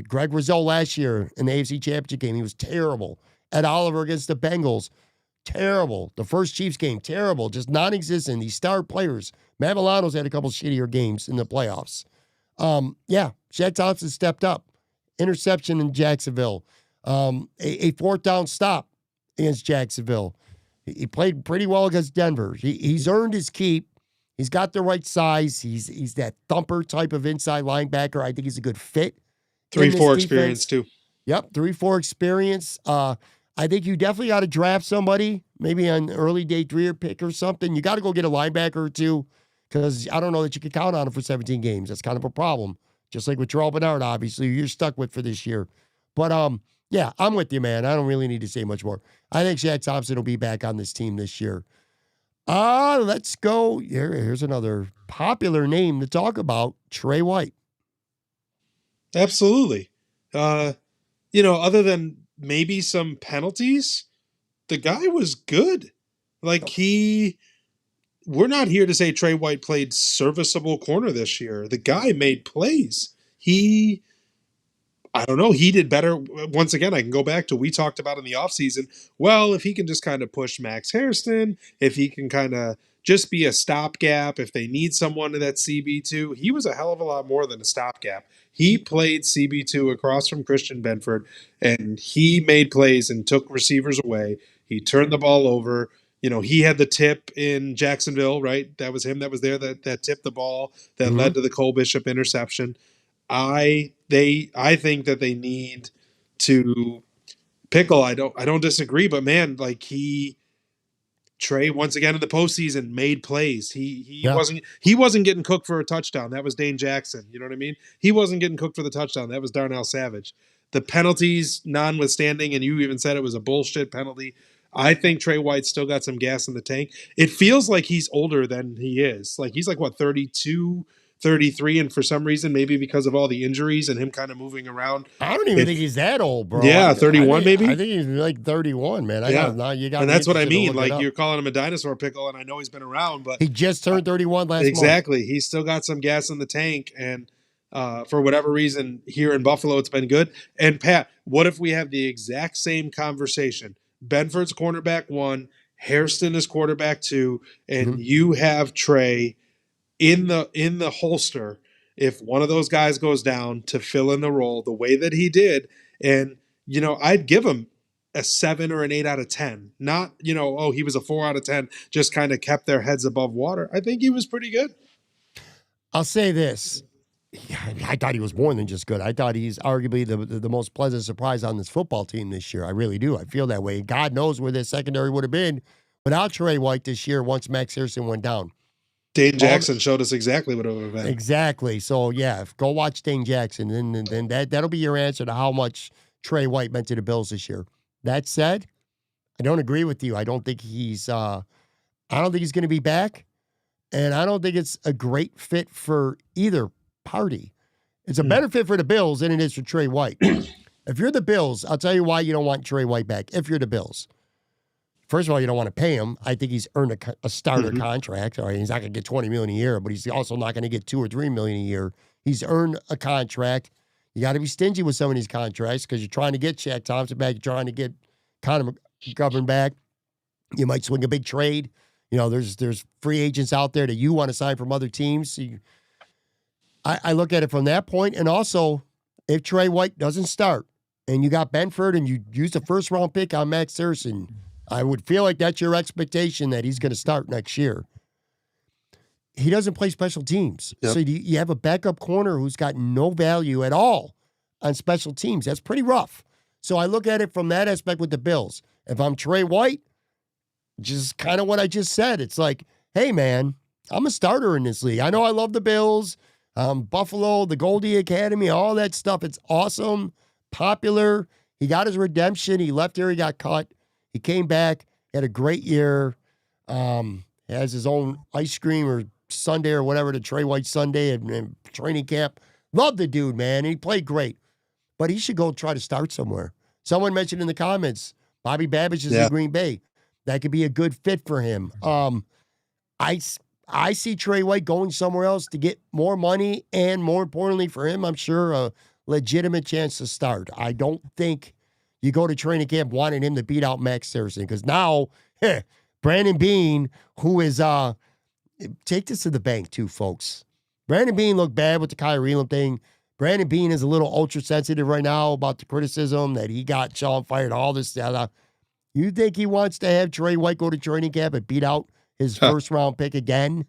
Greg Rizzo last year in the AFC Championship game, he was terrible. Ed Oliver against the Bengals, terrible. The first Chiefs game, terrible. Just non-existent. These star players. Matt Milano's had a couple shittier games in the playoffs. Shaq Thompson stepped up. Interception in Jacksonville. A fourth down stop against Jacksonville. He played pretty well against Denver. He's earned his keep. He's got the right size. He's that thumper type of inside linebacker. I think he's a good fit. 3-4 experience too. Yep, 3-4 experience. I think you definitely got to draft somebody, maybe an early day 3-year pick or something. You got to go get a linebacker or two, because I don't know that you can count on him for 17 games. That's kind of a problem. Just like with Terrell Bernard, obviously, you're stuck with for this year. But I'm with you, man. I don't really need to say much more. I think Shaq Thompson will be back on this team this year. Let's go. Here's another popular name to talk about, Trey White. Absolutely. Other than maybe some penalties, the guy was good. We're not here to say Trey White played serviceable corner this year. The guy made plays. I don't know, he did better. Once again, I can go back to, we talked about in the offseason, well, if he can just kind of push Max Hairston, if he can kind of just be a stopgap, if they need someone in that CB2, he was a hell of a lot more than a stopgap. He played CB2 across from Christian Benford, and he made plays and took receivers away. He turned the ball over. He had the tip in Jacksonville, right? That was him that was there that tipped the ball that Mm-hmm. led to the Cole Bishop interception. I think that they need to Pickle. I don't disagree, but man, like Trey once again in the postseason made plays. Yeah. He wasn't getting cooked for a touchdown. That was Dane Jackson. You know what I mean? He wasn't getting cooked for the touchdown. That was Darnell Savage. The penalties notwithstanding, and you even said it was a bullshit penalty. I think Trey White still got some gas in the tank. It feels like he's older than he is. Like he's like what 32, 33, and for some reason, maybe because of all the injuries and him kind of moving around. I don't even think he's that old, bro. Yeah, 31 maybe. I think he's like 31, man. You got and that's what I mean. Like you're calling him a dinosaur Pickle, and I know he's been around, but he just turned 31 last month. Exactly. He's still got some gas in the tank, and for whatever reason, here in Buffalo, it's been good. And Pat, what if we have the exact same conversation? Benford's cornerback 1, Hairston is quarterback 2, and you have Trey in the holster if one of those guys goes down to fill in the role the way that he did. And I'd give him a 7 or an 8 out of 10. Not, he was a 4 out of 10, just kind of kept their heads above water. I think he was pretty good. I'll say this. I thought he was more than just good. I thought he's arguably the most pleasant surprise on this football team this year. I really do. I feel that way. God knows where their secondary would have been without Trey White this year once Max Harrison went down. Dane Jackson showed us exactly what it would have been. Exactly. So, yeah, go watch Dane Jackson, and then that'll be your answer to how much Trey White meant to the Bills this year. That said, I don't agree with you. I don't think he's going to be back, and I don't think it's a great fit for either party. It's a better fit for the Bills than it is for Trey White. If you're the Bills, I'll tell you why you don't want Trey White back. If you're the Bills, first of all, you don't want to pay him. I think he's earned a starter contract. All right, he's not going to get $20 million a year, but he's also not going to get $2 or $3 million a year. He's earned a contract. You got to be stingy with some of these contracts because you're trying to get Shaq Thompson back. You're trying to get Connor McGovern back. You might swing a big trade. There's free agents out there that you want to sign from other teams. So I look at it from that point. And also, if Trey White doesn't start and you got Benford and you used a first-round pick on Max Harrison, I would feel like that's your expectation that he's going to start next year. He doesn't play special teams. Yep. So you have a backup corner who's got no value at all on special teams. That's pretty rough. So I look at it from that aspect with the Bills. If I'm Trey White, just kind of what I just said. It's like, hey, man, I'm a starter in this league. I know I love the Bills, Buffalo, the Goldie Academy, all that stuff. It's awesome, popular. He got his redemption. He left here. He got cut. He came back, had a great year, has his own ice cream or sundae or whatever, the Trey White Sunday and training camp. Love the dude, man. And he played great. But he should go try to start somewhere. Someone mentioned in the comments, Bobby Babbage is in Green Bay. That could be a good fit for him. I see Trey White going somewhere else to get more money and, more importantly for him, I'm sure, a legitimate chance to start. I don't think you go to training camp wanting him to beat out Max Harrison because now, Brandon Beane, who is, take this to the bank too, folks. Brandon Beane looked bad with the Kyrie Elam thing. Brandon Beane is a little ultra-sensitive right now about the criticism that he got Sean fired, all this. You think he wants to have Trey White go to training camp and beat out his first-round pick again?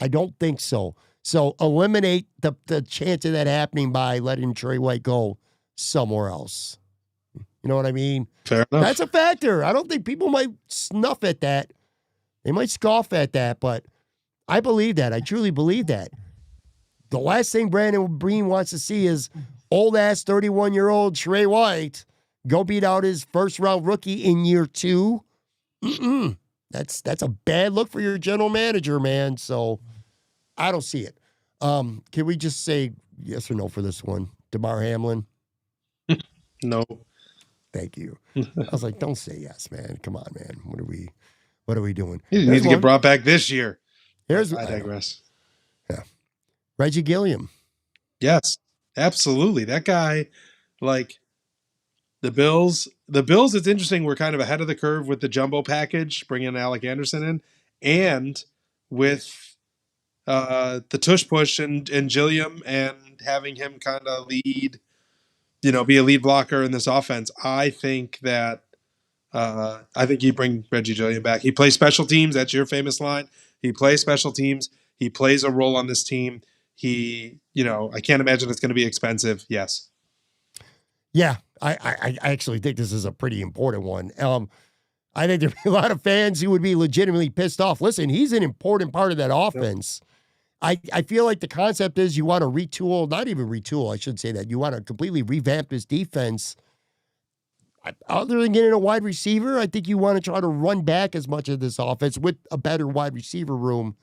I don't think so. So eliminate the chance of that happening by letting Trey White go somewhere else. You know what I mean? Fair enough. That's a factor. I don't think people might snuff at that. They might scoff at that, but I believe that. I truly believe that. The last thing Brandon Beane wants to see is old-ass 31-year-old Trey White go beat out his first-round rookie in year 2. That's a bad look for your general manager, man. So I don't see it. Can we just say yes or no for this one? DeMar Hamlin? No. Thank you. I was like, don't say yes, man. Come on, man. What are we doing? He needs to get brought back this year. I digress. Yeah. Reggie Gilliam. Yes, absolutely. That guy, like the Bills, it's interesting. We're kind of ahead of the curve with the jumbo package, bringing Alec Anderson in, and with the tush push and Gilliam and having him kind of lead, be a lead blocker in this offense. I think that I think you bring Reggie Jillian back. He plays special teams. That's your famous line. He plays special teams. He plays a role on this team. I can't imagine it's going to be expensive. Yes. Yeah, I actually think this is a pretty important one. I think there'd be a lot of fans who would be legitimately pissed off. Listen, he's an important part of that offense. Yep. I feel like the concept is you want to retool, not even retool, I should say that. You want to completely revamp this defense. Other than getting a wide receiver, I think you want to try to run back as much of this offense with a better wide receiver room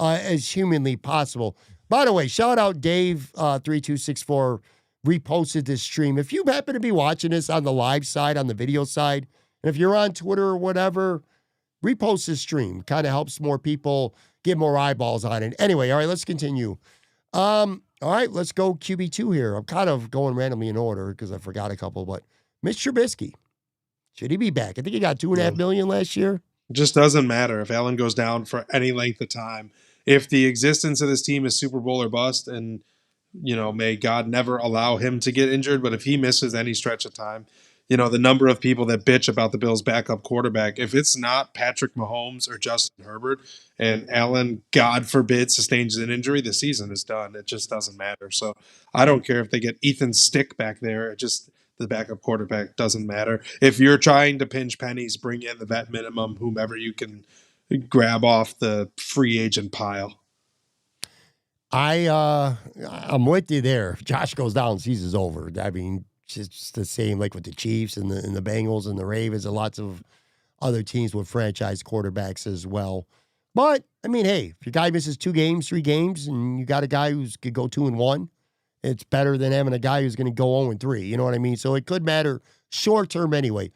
as humanly possible. By the way, shout out Dave 3264 reposted this stream. If you happen to be watching this on the live side, on the video side, and if you're on Twitter or whatever, repost this stream. Kind of helps more people get more eyeballs on it. Anyway, all right, let's continue. All right, let's go QB2 here. I'm kind of going randomly in order because I forgot a couple, but Mitch Trubisky, should he be back? I think he got $2.5 million last year. It just doesn't matter if Allen goes down for any length of time. If the existence of this team is Super Bowl or bust, and may God never allow him to get injured, but if he misses any stretch of time, the number of people that bitch about the Bills' backup quarterback, if it's not Patrick Mahomes or Justin Herbert, and Allen, God forbid, sustains an injury, the season is done. It just doesn't matter. So I don't care if they get Ethan Stick back there. The backup quarterback doesn't matter. If you're trying to pinch pennies, bring in the vet minimum, whomever you can grab off the free agent pile. I'm with you there. If Josh goes down, season's over. I mean, it's the same like with the Chiefs and the Bengals and the Ravens and lots of other teams with franchise quarterbacks as well. But I mean, hey, if your guy misses 2 games, 3 games, and you got a guy who's could go 2-1, it's better than having a guy who's going to go 0-3. You know what I mean? So it could matter short term anyway.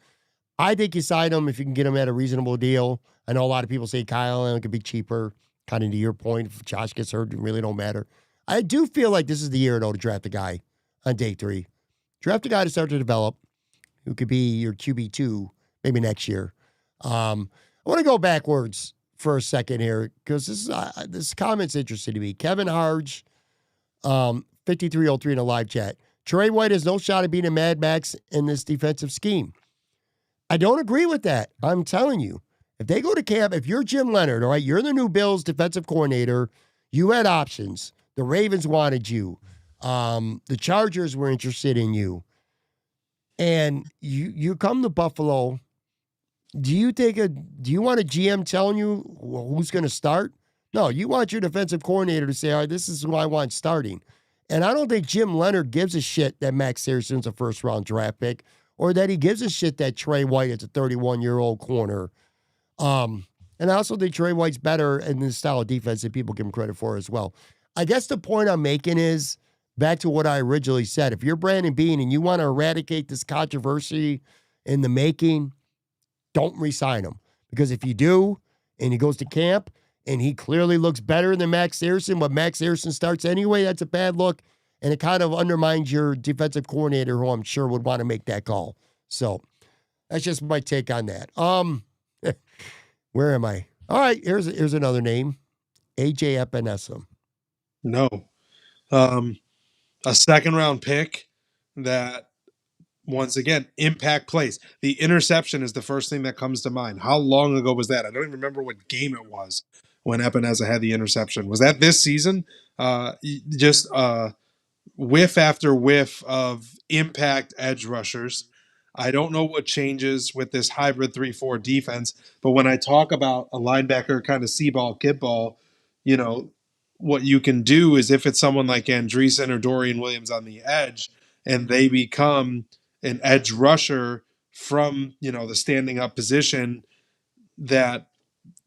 I think you sign him if you can get him at a reasonable deal. I know a lot of people say Kyle Allen could be cheaper. Kind of to your point, if Josh gets hurt, it really don't matter. I do feel like this is the year, though, to draft a guy on day 3. Draft a guy to start to develop who could be your QB2 maybe next year. I want to go backwards for a second here because this comment's interesting to me. Kevin Harge, 5303 in a live chat. Trey White has no shot at being a Mad Max in this defensive scheme. I don't agree with that. I'm telling you. If they go to camp, if you're Jim Leonard, all right, you're the new Bills defensive coordinator, you had options. The Ravens wanted you. The Chargers were interested in you. And you come to Buffalo. Do you want a GM telling you who's going to start? No, you want your defensive coordinator to say, all right, this is who I want starting. And I don't think Jim Leonard gives a shit that Max Harrison's a first-round draft pick or that he gives a shit that Trey White is a 31-year-old corner. And I also think Trey White's better in this style of defense that people give him credit for as well. I guess the point I'm making is back to what I originally said. If you're Brandon Beane and you want to eradicate this controversy in the making, don't re-sign him. Because if you do, and he goes to camp, and he clearly looks better than Max Harrison, but Max Harrison starts anyway, that's a bad look, and it kind of undermines your defensive coordinator, who I'm sure would want to make that call. So that's just my take on that. Where am I? All right, here's another name. AJ Epinesa. No. A second-round pick that, once again, impact plays. The interception is the first thing that comes to mind. How long ago was that? I don't even remember what game it was when Epinesa had the interception. Was that this season? Just whiff after whiff of impact edge rushers. I don't know what changes with this hybrid 3-4 defense, but when I talk about a linebacker kind of see-ball, kid-ball, what you can do is if it's someone like Andreessen or Dorian Williams on the edge and they become an edge rusher from, the standing up position that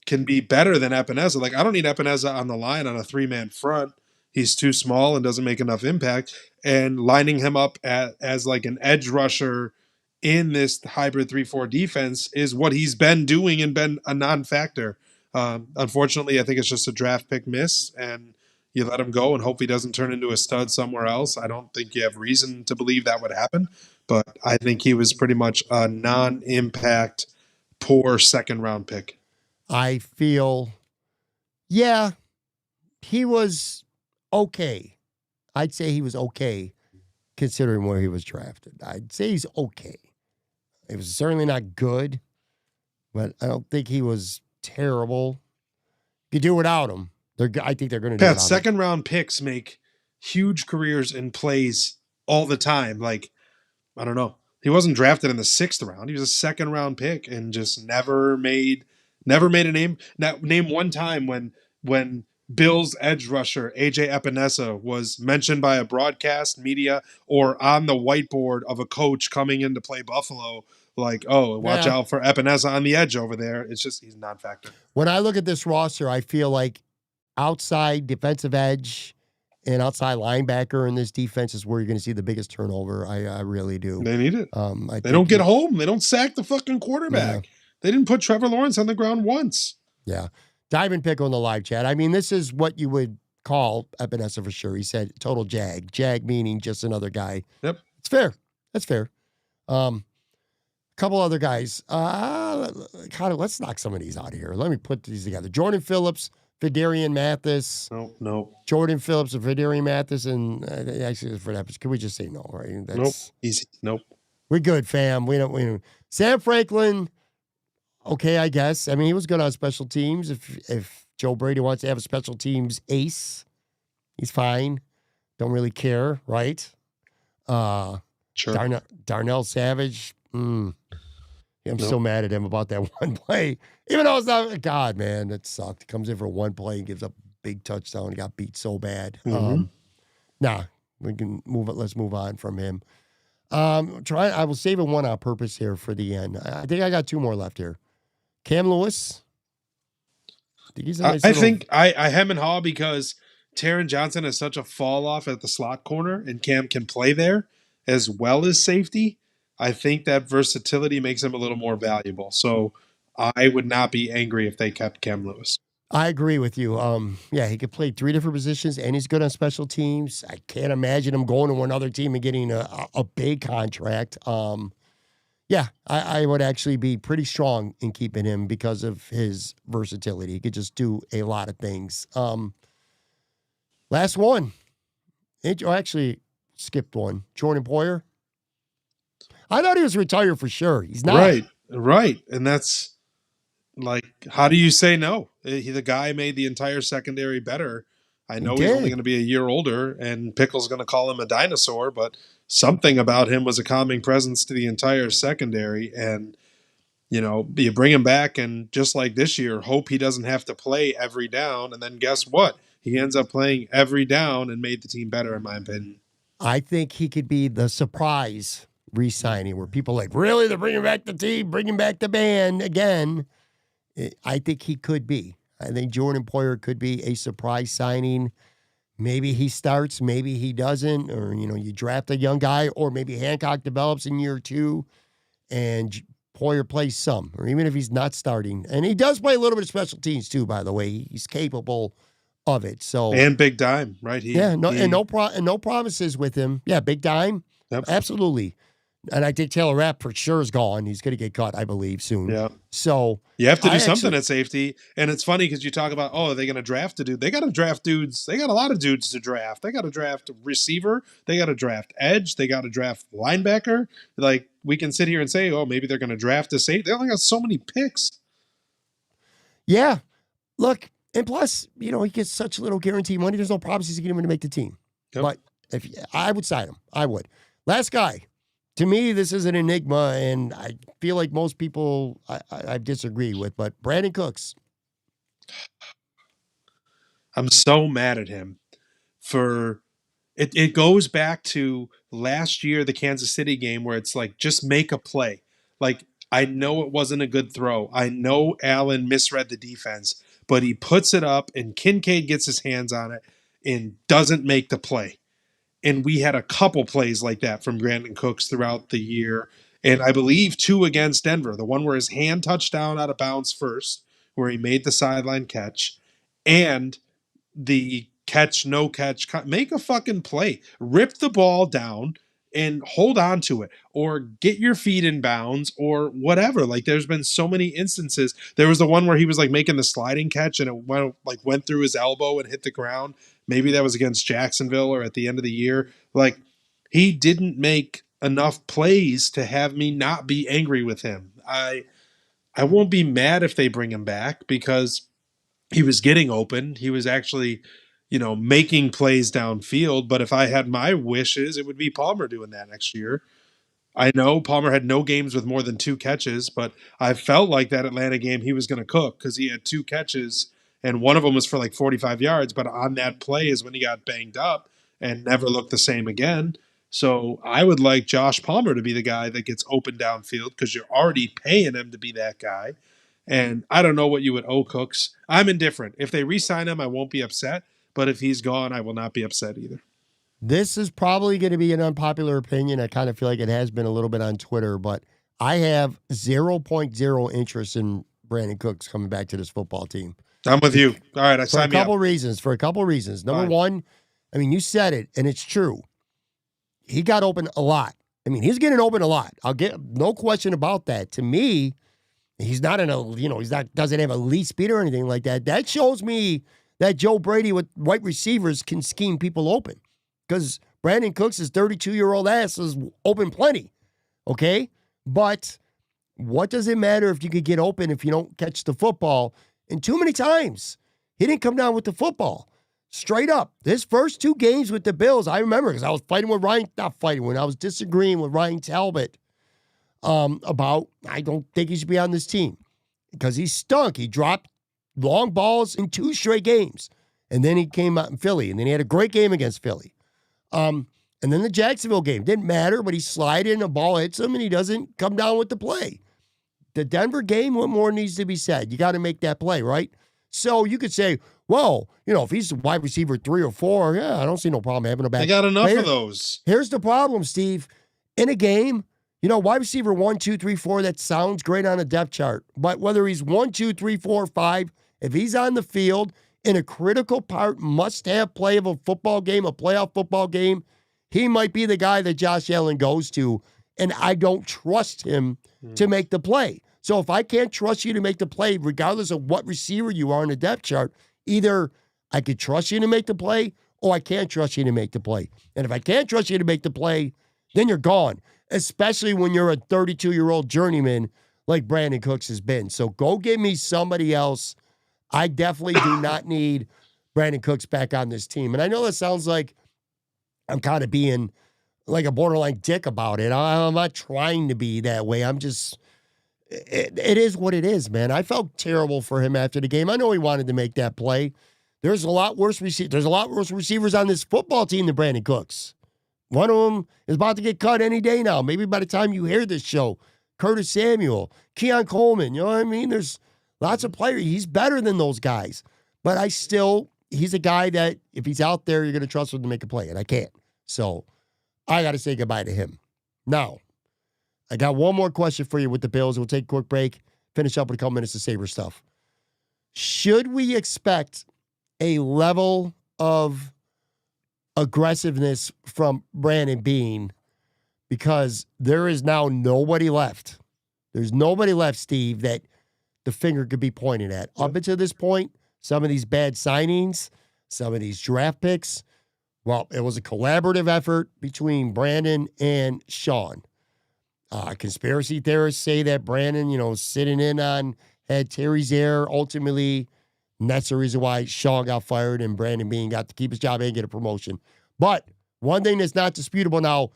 can be better than Epinesa. Like, I don't need Epinesa on the line on a 3-man front. He's too small and doesn't make enough impact. And lining him up as like an edge rusher in this hybrid 3-4 defense is what he's been doing and been a non-factor. Unfortunately, I think it's just a draft pick miss, and you let him go and hope he doesn't turn into a stud somewhere else. I don't think you have reason to believe that would happen, but I think he was pretty much a non-impact, poor second-round pick. I feel, yeah, he was okay. I'd say he was okay considering where he was drafted. I'd say he's okay. It was certainly not good. but I don't think he was terrible. You do without him. I think they're going to do Pat, without him. second round picks make huge careers in plays all the time. Like, I don't know. He wasn't drafted in the 6th round. He was a second round pick and just never made a name. Now, name one time when Bills edge rusher AJ Epinesa was mentioned by a broadcast media or on the whiteboard of a coach coming in to play Buffalo. Like, oh, watch Yeah. out for Epinesa on the edge over there. It's just he's non-factor. When I look at this roster, I feel like outside defensive edge and outside linebacker in this defense is where you're going to see the biggest turnover. I really do. They need it. I They don't think get home. They don't sack the fucking quarterback. Yeah. They didn't put Trevor Lawrence on the ground once. Yeah. Diamond Pickle in the live chat. I mean, this is what you would call Epinesa for sure. He said total jag. Jag meaning just another guy. Yep. It's fair. That's fair. Couple other guys. Let's knock some of these out of here. Let me put these together. Jordan Phillips, Fidarian Mathis. No. Jordan Phillips and Fidarian Mathis, and actually for that, can we just say no? Right? Nope. Easy. Nope. We're good, fam. We don't. Sam Franklin. Okay, I guess. I mean, he was good on special teams. If Joe Brady wants to have a special teams ace, he's fine. Don't really care, right? Sure. Darnell Savage. I'm so mad at him about that one play. Even though it's not, God, man, that sucked. He comes in for one play and gives up a big touchdown. He got beat so bad. Nah, we can move it. Let's move on from him. I will save one on purpose here for the end. I think I got 2 more left here. Cam Lewis. I think I hem and haw because Taron Johnson has such a fall off at the slot corner, and Cam can play there as well as safety. I think that versatility makes him a little more valuable. So I would not be angry if they kept Cam Lewis. I agree with you. Yeah, he could play 3 different positions, and he's good on special teams. I can't imagine him going to another team and getting a big contract. Yeah, I would actually be pretty strong in keeping him because of his versatility. He could just do a lot of things. Last one. Actually, skipped one. Jordan Poyer. I thought he was retired for sure. He's not. Right. And that's like, how do you say no? The guy made the entire secondary better. I know he's only going to be a year older, and Pickle's going to call him a dinosaur, but something about him was a calming presence to the entire secondary. And, you bring him back, and just like this year, hope he doesn't have to play every down. And then guess what? He ends up playing every down and made the team better, in my opinion. I think he could be the surprise re-signing where people are like, really? They're bringing back the team, bringing back the band again. I think he could be. I think Jordan Poyer could be a surprise signing. Maybe he starts, maybe he doesn't, or, you draft a young guy, or maybe Hancock develops in year 2 and Poyer plays some, or even if he's not starting. And he does play a little bit of special teams too, by the way. He's capable of it. So and big dime, right? No promises with him. Yeah, big dime. Yep. Absolutely. And I think Taylor Rapp for sure is gone. He's going to get cut, I believe, soon. Yeah. So you have to do something at safety. And it's funny because you talk about, are they going to draft a dude? They got to draft dudes. They got a lot of dudes to draft. They got to draft receiver. They got to draft edge. They got to draft linebacker. Like, we can sit here and say, maybe they're going to draft a safety. They only got so many picks. Yeah. Look, and plus, he gets such little guarantee money. There's no promises he's going to make the team. Yep. But if I would sign him. I would. Last guy. To me, this is an enigma, and I feel like most people I disagree with, but Brandon Cooks. I'm so mad at him for it. It goes back to last year, the Kansas City game, where it's like, just make a play. Like, I know it wasn't a good throw. I know Allen misread the defense, but he puts it up, and Kincaid gets his hands on it and doesn't make the play. And we had a couple plays like that from Brandon Cooks throughout the year. And I believe 2 against Denver. The one where his hand touched down out of bounds first, where he made the sideline catch. And the no catch. Make a fucking play. Rip the ball down and hold on to it. Or get your feet in bounds or whatever. Like, there's been so many instances. There was the one where he was like making the sliding catch and it went through his elbow and hit the ground. Maybe that was against Jacksonville or at the end of the year. Like, he didn't make enough plays to have me not be angry with him. I I won't be mad if they bring him back because he was getting open. He was actually, making plays downfield. But if I had my wishes, it would be Palmer doing that next year. I know Palmer had no games with more than 2 catches, but I felt like that Atlanta game he was going to cook because he had 2 catches and one of them was for like 45 yards. But on that play is when he got banged up and never looked the same again. So I would like Josh Palmer to be the guy that gets open downfield because you're already paying him to be that guy. And I don't know what you would owe Cooks. I'm indifferent. If they re-sign him, I won't be upset. But if he's gone, I will not be upset either. This is probably going to be an unpopular opinion. I kind of feel like it has been a little bit on Twitter, but I have 0.0 interest in Brandon Cooks coming back to this football team. I'm with you. All right, For a couple reasons. Number one, I mean, you said it, and it's true. He got open a lot. I mean, he's getting open a lot. I'll get no question about that. To me, he's not doesn't have elite speed or anything like that. That shows me that Joe Brady with wide receivers can scheme people open. Because Brandon Cooks' 32-year-old ass is open plenty, okay? But what does it matter if you could get open if you don't catch the football? And too many times, he didn't come down with the football. Straight up. His first 2 games with the Bills, I remember because I was when I was disagreeing with Ryan Talbot about I don't think he should be on this team because he stunk. He dropped long balls in 2 straight games. And then he came out in Philly, and then he had a great game against Philly. And then the Jacksonville game didn't matter, but he slid in, a ball hits him, and he doesn't come down with the play. The Denver game, what more needs to be said? You got to make that play, right? So you could say, well, if he's wide receiver 3 or 4, yeah, I don't see no problem having a back. They got enough of those. Here's the problem, Steve. In a game, wide receiver 1, 2, 3, 4, that sounds great on a depth chart. But whether he's 1, 2, 3, 4, 5, if he's on the field in a critical part, must-have play of a football game, a playoff football game, he might be the guy that Josh Allen goes to, and I don't trust him to make the play. So if I can't trust you to make the play, regardless of what receiver you are in the depth chart, either I could trust you to make the play or I can't trust you to make the play. And if I can't trust you to make the play, then you're gone, especially when you're a 32-year-old journeyman like Brandon Cooks has been. So go get me somebody else. I definitely do not need Brandon Cooks back on this team. And I know that sounds like I'm kind of being like a borderline dick about it. I'm not trying to be that way. I'm just, it is what it is, man. I felt terrible for him after the game. I know he wanted to make that play. There's a lot worse receivers on this football team than Brandon Cooks. One of them is about to get cut any day now. Maybe by the time you hear this show, Curtis Samuel, Keon Coleman, you know what I mean? There's lots of players. He's better than those guys. But he's a guy that if he's out there, you're going to trust him to make a play, and I can't. So I got to say goodbye to him. Now, I got one more question for you with the Bills. We'll take a quick break, finish up with a couple minutes of Sabre stuff. Should we expect a level of aggressiveness from Brandon Beane because there is now nobody left? There's nobody left, Steve, that the finger could be pointed at. Up until this point, some of these bad signings, some of these draft picks, well, it was a collaborative effort between Brandon and Sean. Conspiracy theorists say that Brandon, sitting in on had Terry's ear ultimately, and that's the reason why Sean got fired and Brandon Beane got to keep his job and get a promotion. But one thing that's not disputable now,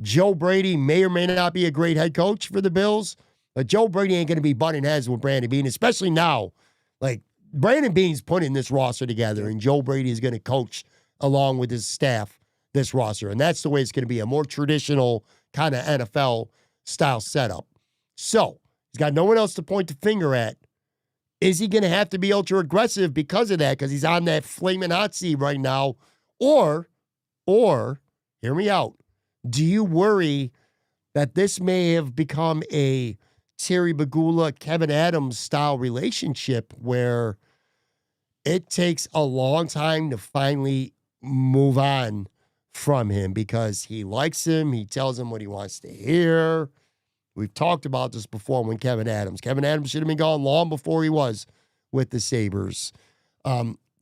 Joe Brady may or may not be a great head coach for the Bills, but Joe Brady ain't going to be butting heads with Brandon Beane, especially now. Like, Brandon Beane's putting this roster together, and Joe Brady is going to coach along with his staff this roster. And that's the way it's going to be, a more traditional kind of NFL-style setup. So, he's got no one else to point the finger at. Is he going to have to be ultra-aggressive because of that, because he's on that flaming hot seat right now? Or, hear me out, do you worry that this may have become a Terry Bagula, Kevin Adams style relationship where it takes a long time to finally move on from him because he likes him. He tells him what he wants to hear. We've talked about this before when Kevin Adams should have been gone long before he was with the Sabres.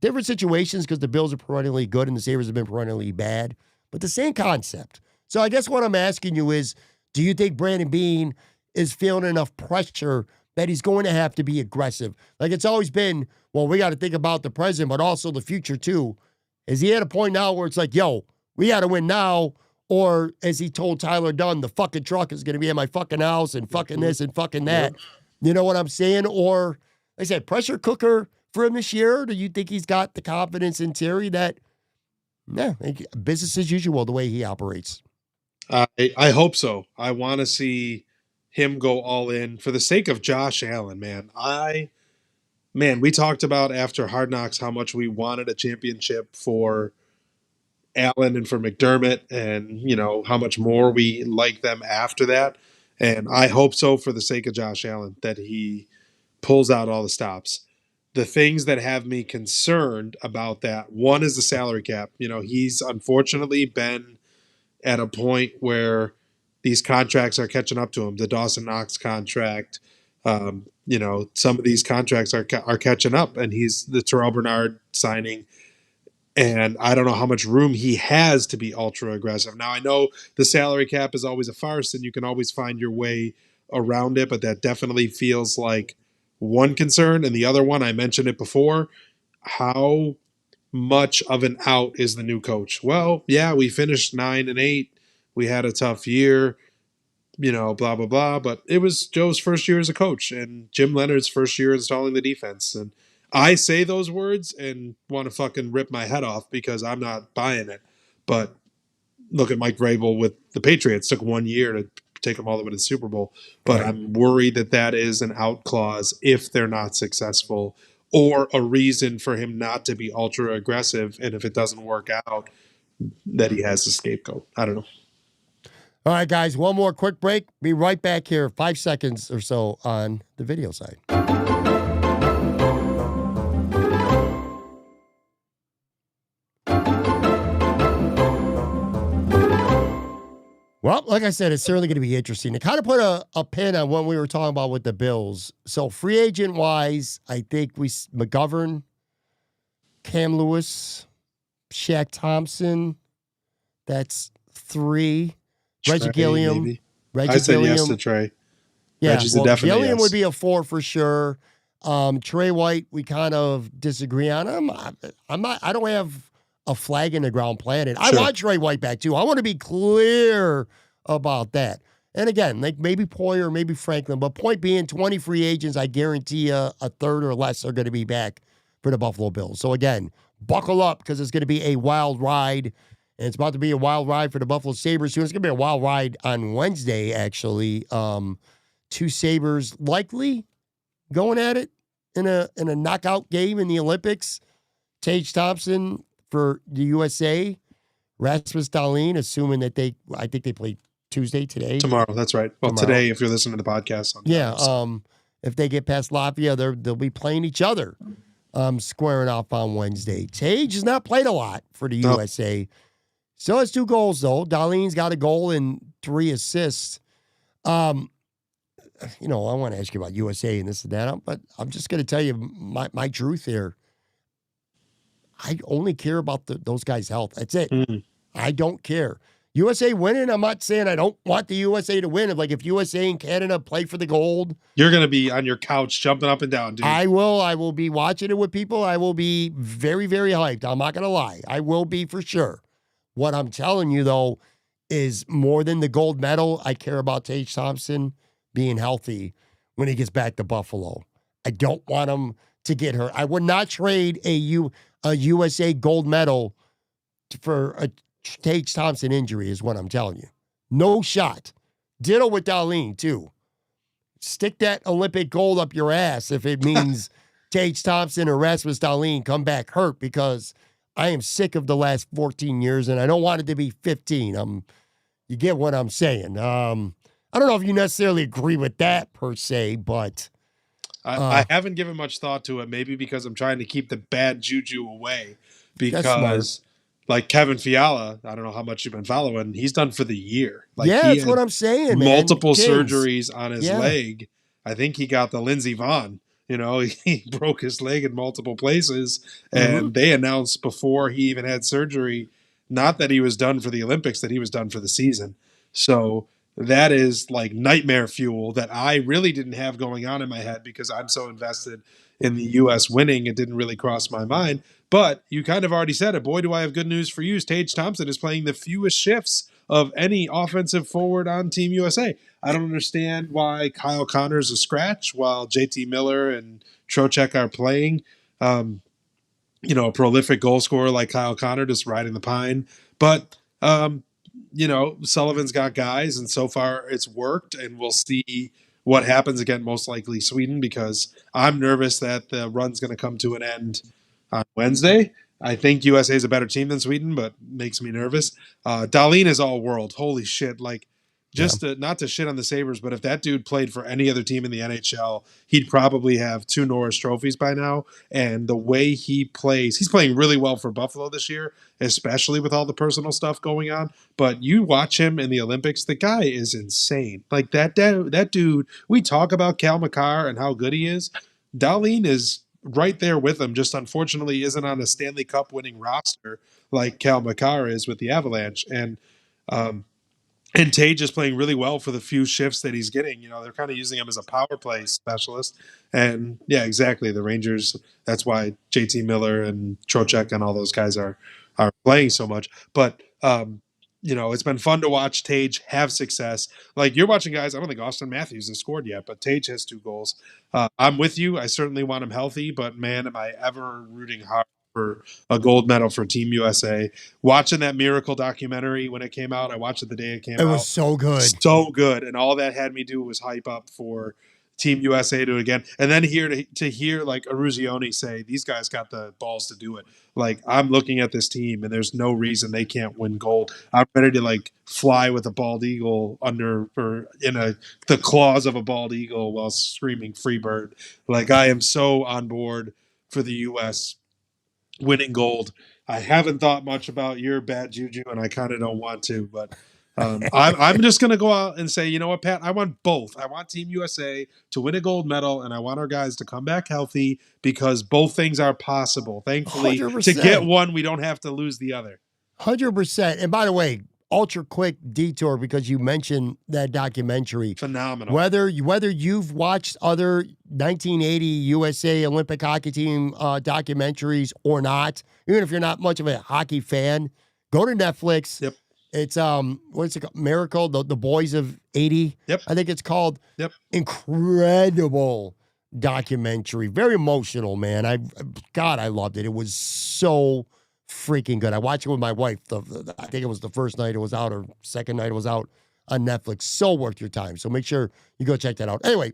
Different situations because the Bills are perennially good and the Sabres have been perennially bad, but the same concept. So I guess what I'm asking you is, do you think Brandon Beane is feeling enough pressure that he's going to have to be aggressive. Like it's always been, well, we got to think about the present, but also the future too. Is he at a point now where it's like, yo, we got to win now? Or as he told Tyler Dunn, the fucking truck is going to be at my fucking house and fucking this and fucking that. Yep. You know what I'm saying? Or, like I said, pressure cooker for him this year? Do you think he's got the confidence in Terry that, business as usual the way he operates? I hope so. I want to see him go all in for the sake of Josh Allen, man. We talked about after Hard Knocks how much we wanted a championship for Allen and for McDermott, and how much more we like them after that. And I hope so for the sake of Josh Allen that he pulls out all the stops. The things that have me concerned about that, one is the salary cap. He's unfortunately been at a point where these contracts are catching up to him. The Dawson Knox contract, some of these contracts are catching up, and he's the Terrell Bernard signing. And I don't know how much room he has to be ultra aggressive. Now, I know the salary cap is always a farce and you can always find your way around it, but that definitely feels like one concern. And the other one, I mentioned it before, how much of an out is the new coach? Well, yeah, we finished 9-8. We had a tough year, blah, blah, blah. But it was Joe's first year as a coach and Jim Leonard's first year installing the defense. And I say those words and want to fucking rip my head off because I'm not buying it. But look at Mike Vrabel with the Patriots. It took 1 year to take them all the way to the Super Bowl. But Right. I'm worried that is an out clause if they're not successful, or a reason for him not to be ultra aggressive. And if it doesn't work out, that he has a scapegoat. I don't know. All right, guys, one more quick break. Be right back here, 5 seconds or so on the video side. Well, like I said, it's certainly going to be interesting. To kind of put a pin on what we were talking about with the Bills. So free agent wise, I think McGovern, Cam Lewis, Shaq Thompson. That's 3. Reggie Gilliam. I said yes to Trey. Yeah, Reggie's a definite Gilliam yes. would be a 4 for sure. Trey White, we kind of disagree on him. I don't have a flag in the ground planted. Sure. I want Trey White back too. I want to be clear about that. And again, like maybe Poyer, maybe Franklin, but point being, 20 free agents, I guarantee you a third or less are going to be back for the Buffalo Bills. So again, buckle up because it's going to be a wild ride. And it's about to be a wild ride for the Buffalo Sabres too. It's going to be a wild ride on Wednesday, actually. 2 Sabres likely going at it in a knockout game in the Olympics. Tage Thompson for the USA, Rasmus Dahlin, assuming that I think they play Tuesday today. Tomorrow, that's right. Well, Tomorrow. Today, if you're listening to the podcast. If they get past Latvia, they'll be playing each other, squaring off on Wednesday. Tage has not played a lot for the USA. Still has 2 goals, though. Dahlin's got a goal and 3 assists. I want to ask you about USA and this and that, but I'm just going to tell you my truth here. I only care about those guys' health. That's it. Mm. I don't care. USA winning, I'm not saying I don't want the USA to win. If USA and Canada play for the gold, you're going to be on your couch jumping up and down, dude. I will be watching it with people. I will be very, very hyped. I'm not going to lie. I will be for sure. What I'm telling you, though, is more than the gold medal, I care about Tage Thompson being healthy when he gets back to Buffalo. I don't want him to get hurt. I would not trade a USA gold medal for a Tage Thompson injury is what I'm telling you. No shot. Ditto with Dahlin, too. Stick that Olympic gold up your ass if it means Tage Thompson or Rasmus Dahlin come back hurt, because I am sick of the last 14 years and I don't want it to be 15. You get what I'm saying. I don't know if you necessarily agree with that per se, but I haven't given much thought to it, maybe because I'm trying to keep the bad juju away. Because, like Kevin Fiala, I don't know how much you've been following, he's done for the year. That's what I'm saying, man. Multiple surgeries on his leg. I think he got the Lindsey Vonn. He broke his leg in multiple places, and they announced before he even had surgery, not that he was done for the Olympics, that he was done for the season. So that is like nightmare fuel that I really didn't have going on in my head because I'm so invested in the U.S. winning. It didn't really cross my mind. But you kind of already said it. Boy, do I have good news for you. Tage Thompson is playing the fewest shifts of any offensive forward on Team USA. I don't understand why Kyle Connor's a scratch while JT Miller and Trocheck are playing. Um, a prolific goal scorer like Kyle Connor just riding the pine. But Sullivan's got guys, and so far it's worked, and we'll see what happens again, most likely Sweden, because I'm nervous that the run's going to come to an end on Wednesday. I think USA is a better team than Sweden, but makes me nervous. Dahlin is all world. Holy shit. Like, not to shit on the Sabres, but if that dude played for any other team in the NHL, he'd probably have 2 Norris trophies by now. And the way he plays, he's playing really well for Buffalo this year, especially with all the personal stuff going on. But you watch him in the Olympics, the guy is insane. Like that dude, we talk about Cal McCarr and how good he is. Dahlin is right there with him, just unfortunately isn't on a Stanley Cup winning roster like Cal McCarr is with the Avalanche. And Tage is playing really well for the few shifts that he's getting. They're kind of using him as a power play specialist. And yeah, exactly. The Rangers, that's why JT Miller and Trocheck and all those guys are playing so much. But, it's been fun to watch Tage have success. Like, you're watching guys, I don't think Austin Matthews has scored yet, but Tage has 2 goals. I'm with you. I certainly want him healthy, but man, am I ever rooting hard for a gold medal for Team USA. Watching that Miracle documentary when it came out, I watched it the day it came out. It was so good. So good. And all that had me do was hype up for Team USA to again. And then to hear like Eruzione say, these guys got the balls to do it. Like, I'm looking at this team and there's no reason they can't win gold. I'm ready to like fly with a bald eagle the claws of a bald eagle while screaming free bird. Like, I am so on board for the US winning gold. I haven't thought much about your bad juju, and I kind of don't want to, but I'm just going to go out and say, you know what, Pat? I want both. I want Team USA to win a gold medal, and I want our guys to come back healthy because both things are possible. Thankfully, 100%. To get one, we don't have to lose the other. 100%. And by the way, ultra quick detour because you mentioned that documentary. Phenomenal. Whether you've watched other 1980 USA Olympic hockey team documentaries or not, even if you're not much of a hockey fan, go to Netflix. Yep. It's what's it called? Miracle, the Boys of 80. Yep. I think it's called. Yep. Incredible documentary. Very emotional, man. I loved it. It was so freaking good. I watched it with my wife. I think it was the first night it was out or second night it was out on Netflix. So worth your time. So make sure you go check that out. Anyway,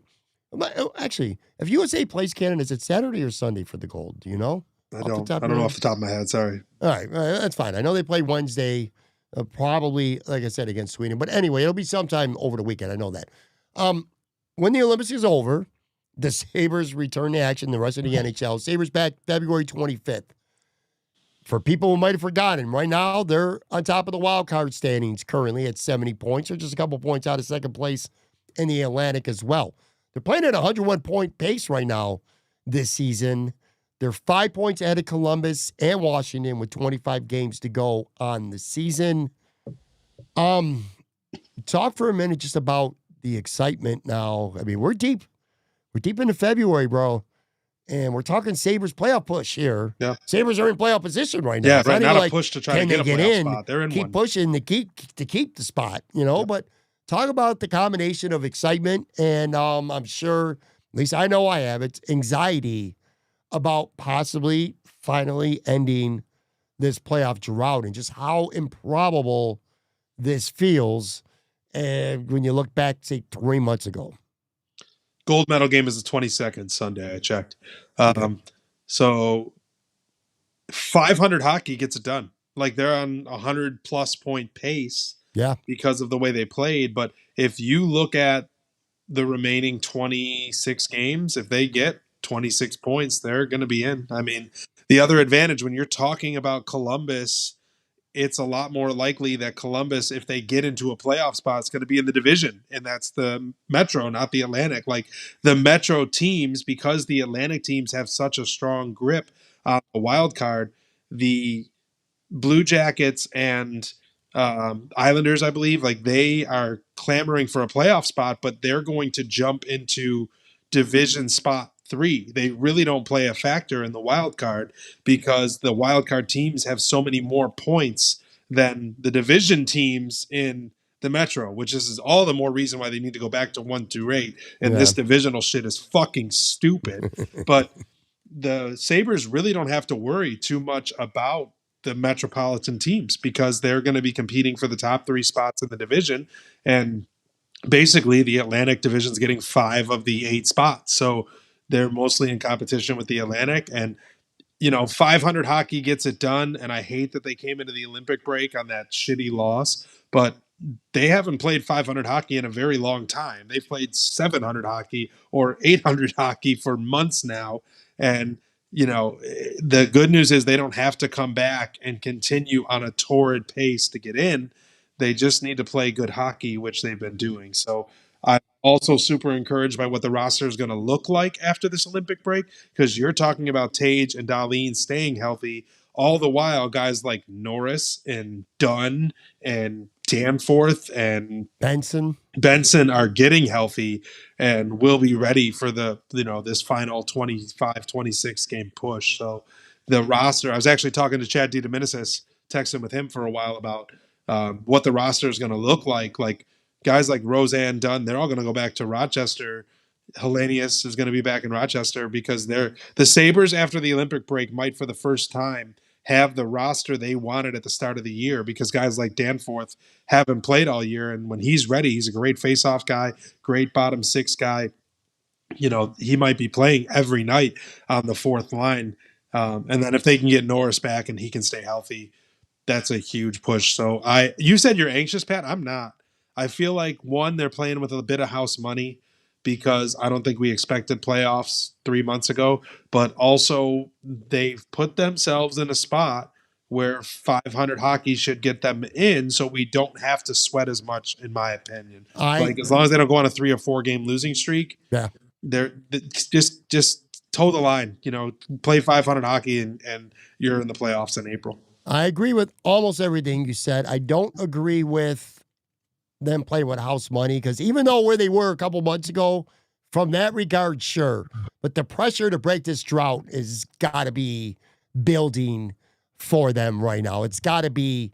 actually, if USA plays Canada, is it Saturday or Sunday for the gold? Do you know? I don't know off the top of my head. Sorry. All right. That's fine. I know they play Wednesday, probably, like I said, against Sweden. But anyway, it'll be sometime over the weekend. I know that. When the Olympics is over, the Sabres return to action, the rest of the NHL. Sabres back February 25th. For people who might have forgotten, right now they're on top of the wild card standings currently at 70 points. They're just a couple points out of second place in the Atlantic as well. They're playing at a 101-point pace right now this season. They're 5 points ahead of Columbus and Washington with 25 games to go on the season. Talk for a minute just about the excitement now. I mean, we're deep. We're deep into February, bro. And we're talking Sabres playoff push here. Yeah. Sabres are in playoff position right now. Yeah, right. Not a push to try to get a playoff spot. They're in keep one. Pushing to keep the spot, Yep. But talk about the combination of excitement and I'm sure, at least I know I have, it's anxiety about possibly finally ending this playoff drought and just how improbable this feels when you look back, say, 3 months ago. Gold medal game is the 22nd Sunday. I checked. So 500 hockey gets it done. Like, they're on 100+ point pace. Yeah. Because of the way they played. But if you look at the remaining 26 games, if they get 26 points, they're going to be in. I mean, the other advantage when you're talking about Columbus, it's a lot more likely that Columbus, if they get into a playoff spot, it's going to be in the division. And that's the Metro, not the Atlantic. Like, the Metro teams, because the Atlantic teams have such a strong grip on a wild card, the Blue Jackets and Islanders, I believe, like they are clamoring for a playoff spot, but they're going to jump into division spot 3. They really don't play a factor in the wild card because the wild card teams have so many more points than the division teams in the Metro, which is all the more reason why they need to go back to 1-8. And Yeah. this divisional shit is fucking stupid. But the Sabres really don't have to worry too much about the metropolitan teams because they're going to be competing for the top 3 spots in the division. And basically, the Atlantic division is getting 5 of the 8 spots. So they're mostly in competition with the Atlantic. And 500 hockey gets it done. And I hate that they came into the Olympic break on that shitty loss, but they haven't played 500 hockey in a very long time. They've played 700 hockey or 800 hockey for months now. And, the good news is they don't have to come back and continue on a torrid pace to get in. They just need to play good hockey, which they've been doing. So I'm also super encouraged by what the roster is going to look like after this Olympic break, because you're talking about Tage and Dahlin staying healthy. All the while, guys like Norris and Dunn and Danforth and Benson are getting healthy and will be ready for the this final 25-26 game push. So the roster, I was actually talking to Chad DeDominicis, texting with him for a while about what the roster is going to look like. Like guys like Roseanne Dunn, they're all going to go back to Rochester. Hellenius is going to be back in Rochester because the Sabres after the Olympic break might for the first time have the roster they wanted at the start of the year, because guys like Danforth haven't played all year. And when he's ready, he's a great faceoff guy, great bottom 6 guy. He might be playing every night on the 4th line. And then if they can get Norris back and he can stay healthy, that's a huge push. So you said you're anxious, Pat. I'm not. I feel like they're playing with a bit of house money because I don't think we expected playoffs 3 months ago, but also they've put themselves in a spot where 500 hockey should get them in, so we don't have to sweat as much, in my opinion. Like as long as they don't go on a 3 or 4 game losing streak, yeah, they're just toe the line. Play 500 hockey and you're in the playoffs in April. I agree with almost everything you said. I don't agree with them playing with house money because even though where they were a couple months ago, from that regard, sure. But the pressure to break this drought is got to be building for them right now. It's got to be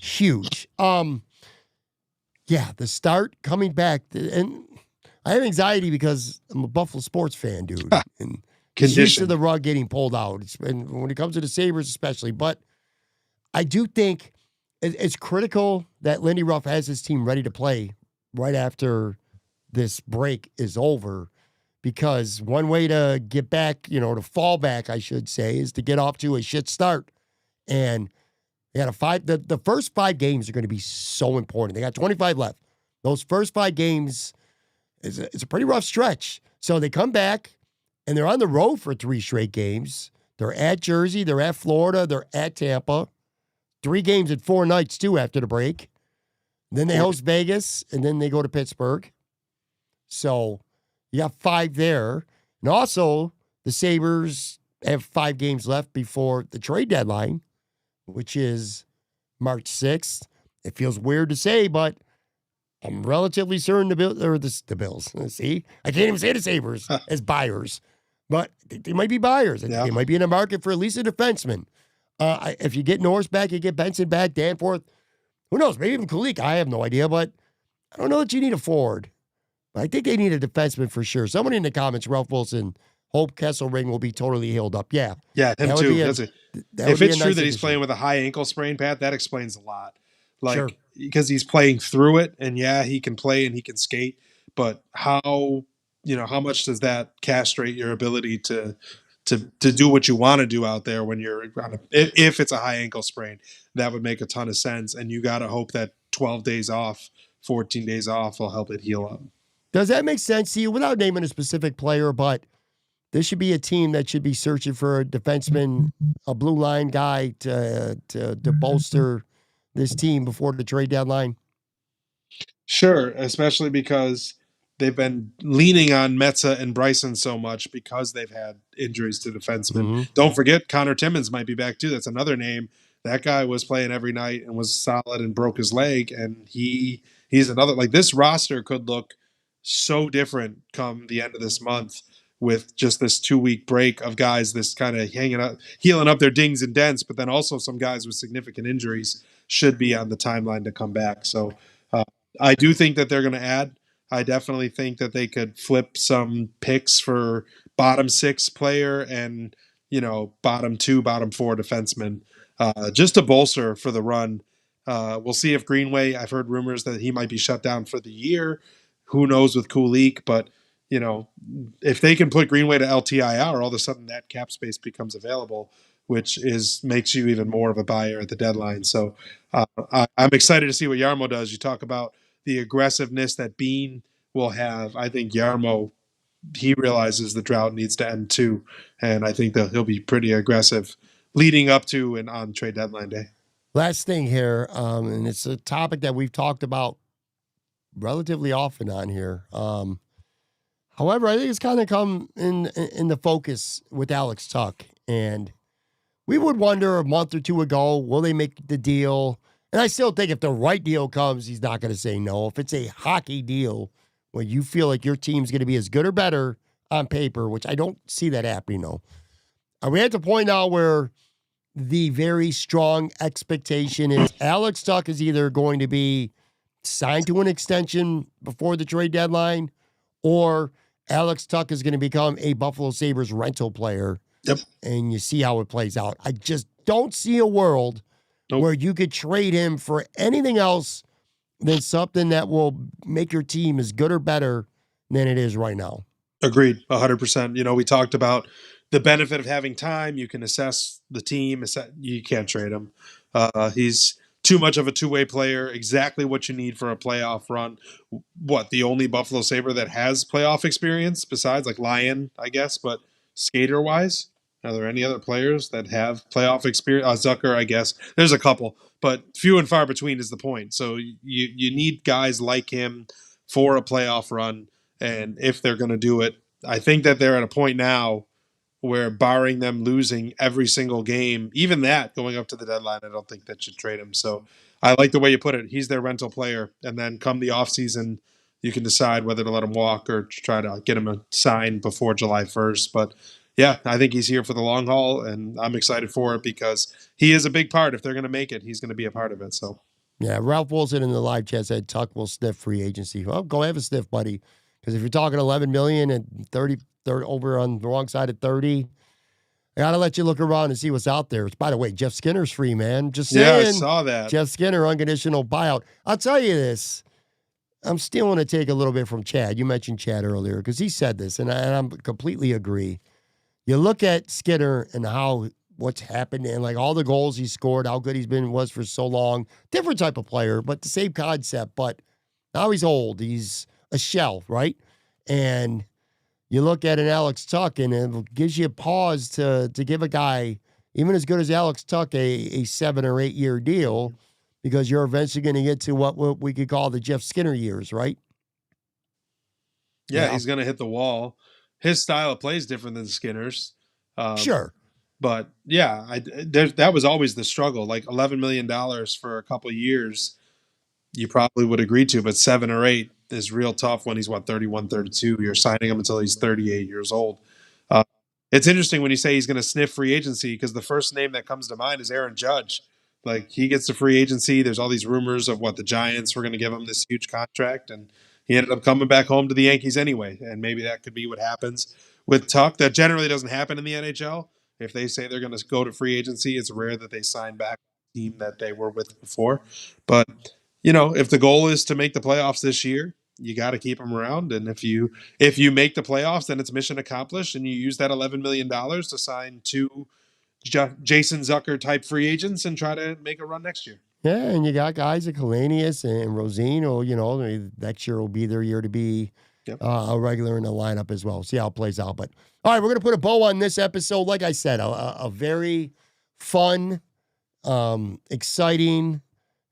huge. Yeah, the start coming back, and I have anxiety because I'm a Buffalo sports fan, dude, and used to the rug getting pulled out. And when it comes to the Sabres, especially, but I do think it's critical that Lindy Ruff has his team ready to play right after this break is over, because one way to get back, to fall back, I should say, is to get off to a shit start. And they got the first 5 games are going to be so important. They got 25 left. Those first 5 games it's a pretty rough stretch. So they come back and they're on the road for 3 straight games. They're at Jersey, they're at Florida, they're at Tampa. 3 games in 4 nights, too, after the break. Then they host Vegas, and then they go to Pittsburgh. So you got 5 there. And also, the Sabres have 5 games left before the trade deadline, which is March 6th. It feels weird to say, but I'm relatively certain the Bills. See? I can't even say the Sabres as buyers. But they might be buyers. Yeah. They might be in the market for at least a defenseman. If you get Norris back, you get Benson back, Danforth. Who knows? Maybe even Kulik. I have no idea, but I don't know that you need a forward. But I think they need a defenseman for sure. Someone in the comments, Ralph Wilson, hope Kesselring will be totally healed up. Yeah. Yeah, him too. If it's true that he's playing with a high ankle sprain, Pat, that explains a lot. Like, because he's playing through it, and yeah, he can play and he can skate, but how much does that castrate your ability to do what you want to do out there when you're if it's a high ankle sprain? That would make a ton of sense, and you got to hope that 12 days off, 14 days off will help it heal up. Does that make sense to you? Without naming a specific player, but this should be a team that should be searching for a defenseman, a blue line guy to bolster this team before the trade deadline. Sure, especially because they've been leaning on Metza and Bryson so much because they've had injuries to defensemen. Mm-hmm. Don't forget, Connor Timmins might be back too. That's another name that guy was playing every night and was solid and broke his leg. And he's another, like, this roster could look so different come the end of this month with just this 2 week break of guys this kind of hanging up, healing up their dings and dents, but then also some guys with significant injuries should be on the timeline to come back. So I do think that they're going to add. I definitely think that they could flip some picks for bottom 6 player and, bottom 2, bottom 4 defensemen, just to bolster for the run. We'll see if Greenway, I've heard rumors that he might be shut down for the year. Who knows with Kulik, but if they can put Greenway to LTIR, all of a sudden that cap space becomes available, which makes you even more of a buyer at the deadline. So I'm excited to see what Yarmo does. You talk about the aggressiveness that Bean will have. I think Yarmo, he realizes the drought needs to end too, and I think that he'll be pretty aggressive leading up to and on trade deadline day. Last thing here, and it's a topic that we've talked about relatively often on here. However, I think it's kind of come in the focus with Alex Tuch, and we would wonder a month or two ago, will they make the deal? And I still think if the right deal comes, he's not going to say no. If it's a hockey deal where you feel like your team's going to be as good or better on paper, which I don't see that happening, though. Are we at the point now where the very strong expectation is Alex Tuch is either going to be signed to an extension before the trade deadline, or Alex Tuch is going to become a Buffalo Sabres rental player? Yep. And you see how it plays out. I just don't see a world where you could trade him for anything else than something that will make your team as good or better than it is right now. Agreed, 100%. We talked about the benefit of having time. You can assess the team. You can't trade him. He's too much of a two-way player, exactly what you need for a playoff run. What, the only Buffalo Sabre that has playoff experience besides like Lyon, I guess, but skater-wise? Are there any other players that have playoff experience? Zucker, I guess. There's a couple, but few and far between is the point. So you need guys like him for a playoff run, and if they're going to do it, I think that they're at a point now where, barring them losing every single game, even that going up to the deadline, I don't think that should trade him. So I like the way you put it. He's their rental player, and then come the offseason, you can decide whether to let him walk or try to get him a sign before July 1st. But yeah, I think he's here for the long haul, and I'm excited for it because he is a big part. If they're going to make it, he's going to be a part of it. So yeah, Ralph Wilson in the live chat said Tuch will sniff free agency. Well, go have a sniff, buddy, because if you're talking $11 million and 30 over on the wrong side of 30, I gotta let you look around and see what's out there. By the way, Jeff Skinner's free, man. Just saying. Yeah, I saw that. Jeff Skinner, unconditional buyout. I'll tell you this. I'm still going to take a little bit from Chad. You mentioned Chad earlier because he said this, and I completely agree. You look at Skinner and what's happened and like all the goals he scored, how good was for so long. Different type of player, but the same concept. But now he's old. He's a shell, right? And you look at an Alex Tuch, and it gives you a pause to give a guy, even as good as Alex Tuch, a 7 or 8 year deal, because you're eventually going to get to what we could call the Jeff Skinner years, right? Yeah, he's going to hit the wall. His style of play is different than Skinner's. Sure. But yeah, that was always the struggle. Like $11 million for a couple of years, you probably would agree to, but 7 or 8 is real tough when he's 31, 32. You're signing him until he's 38 years old. It's interesting when you say he's going to sniff free agency because the first name that comes to mind is Aaron Judge. Like, he gets to free agency. There's all these rumors of what the Giants were going to give him this huge contract, and he ended up coming back home to the Yankees anyway. And maybe that could be what happens with Tuch. That generally doesn't happen in the NHL. If they say they're going to go to free agency, it's rare that they sign back the team that they were with before. But if the goal is to make the playoffs this year, you got to keep them around. And if you make the playoffs, then it's mission accomplished, and you use that $11 million to sign 2 Jason Zucker type free agents and try to make a run next year. Yeah, and you got guys like Kalanius and Rosine, next year will be their year to be a regular in the lineup as well. See how it plays out. But all right, we're going to put a bow on this episode. Like I said, a very fun, exciting,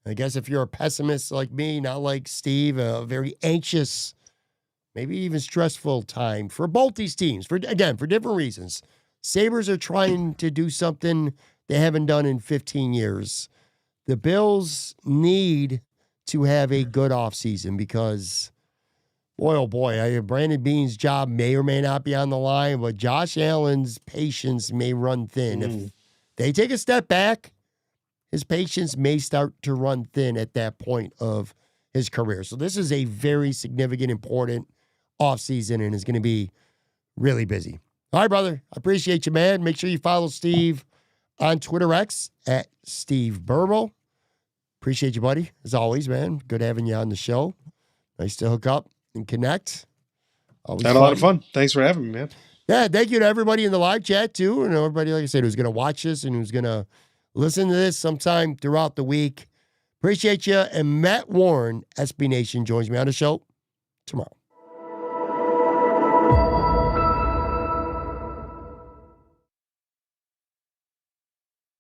I guess if you're a pessimist like me, not like Steve, a very anxious, maybe even stressful time for both these teams, for different reasons. Sabres are trying to do something they haven't done in 15 years. The Bills need to have a good offseason because, boy, oh boy, Brandon Beane's job may or may not be on the line, but Josh Allen's patience may run thin. If they take a step back, his patience may start to run thin at that point of his career. So this is a very significant, important offseason and is going to be really busy. All right, brother. I appreciate you, man. Make sure you follow Steve on Twitter X at Steve Bermel. Appreciate you, buddy. As always, man. Good having you on the show. Nice to hook up and connect. Always Had fun. a lot of fun. Thanks for having me, man. Yeah, thank you to everybody in the live chat, too. And everybody, like I said, who's going to watch this and who's going to listen to this sometime throughout the week. Appreciate you. And Matt Warren, SB Nation, joins me on the show tomorrow.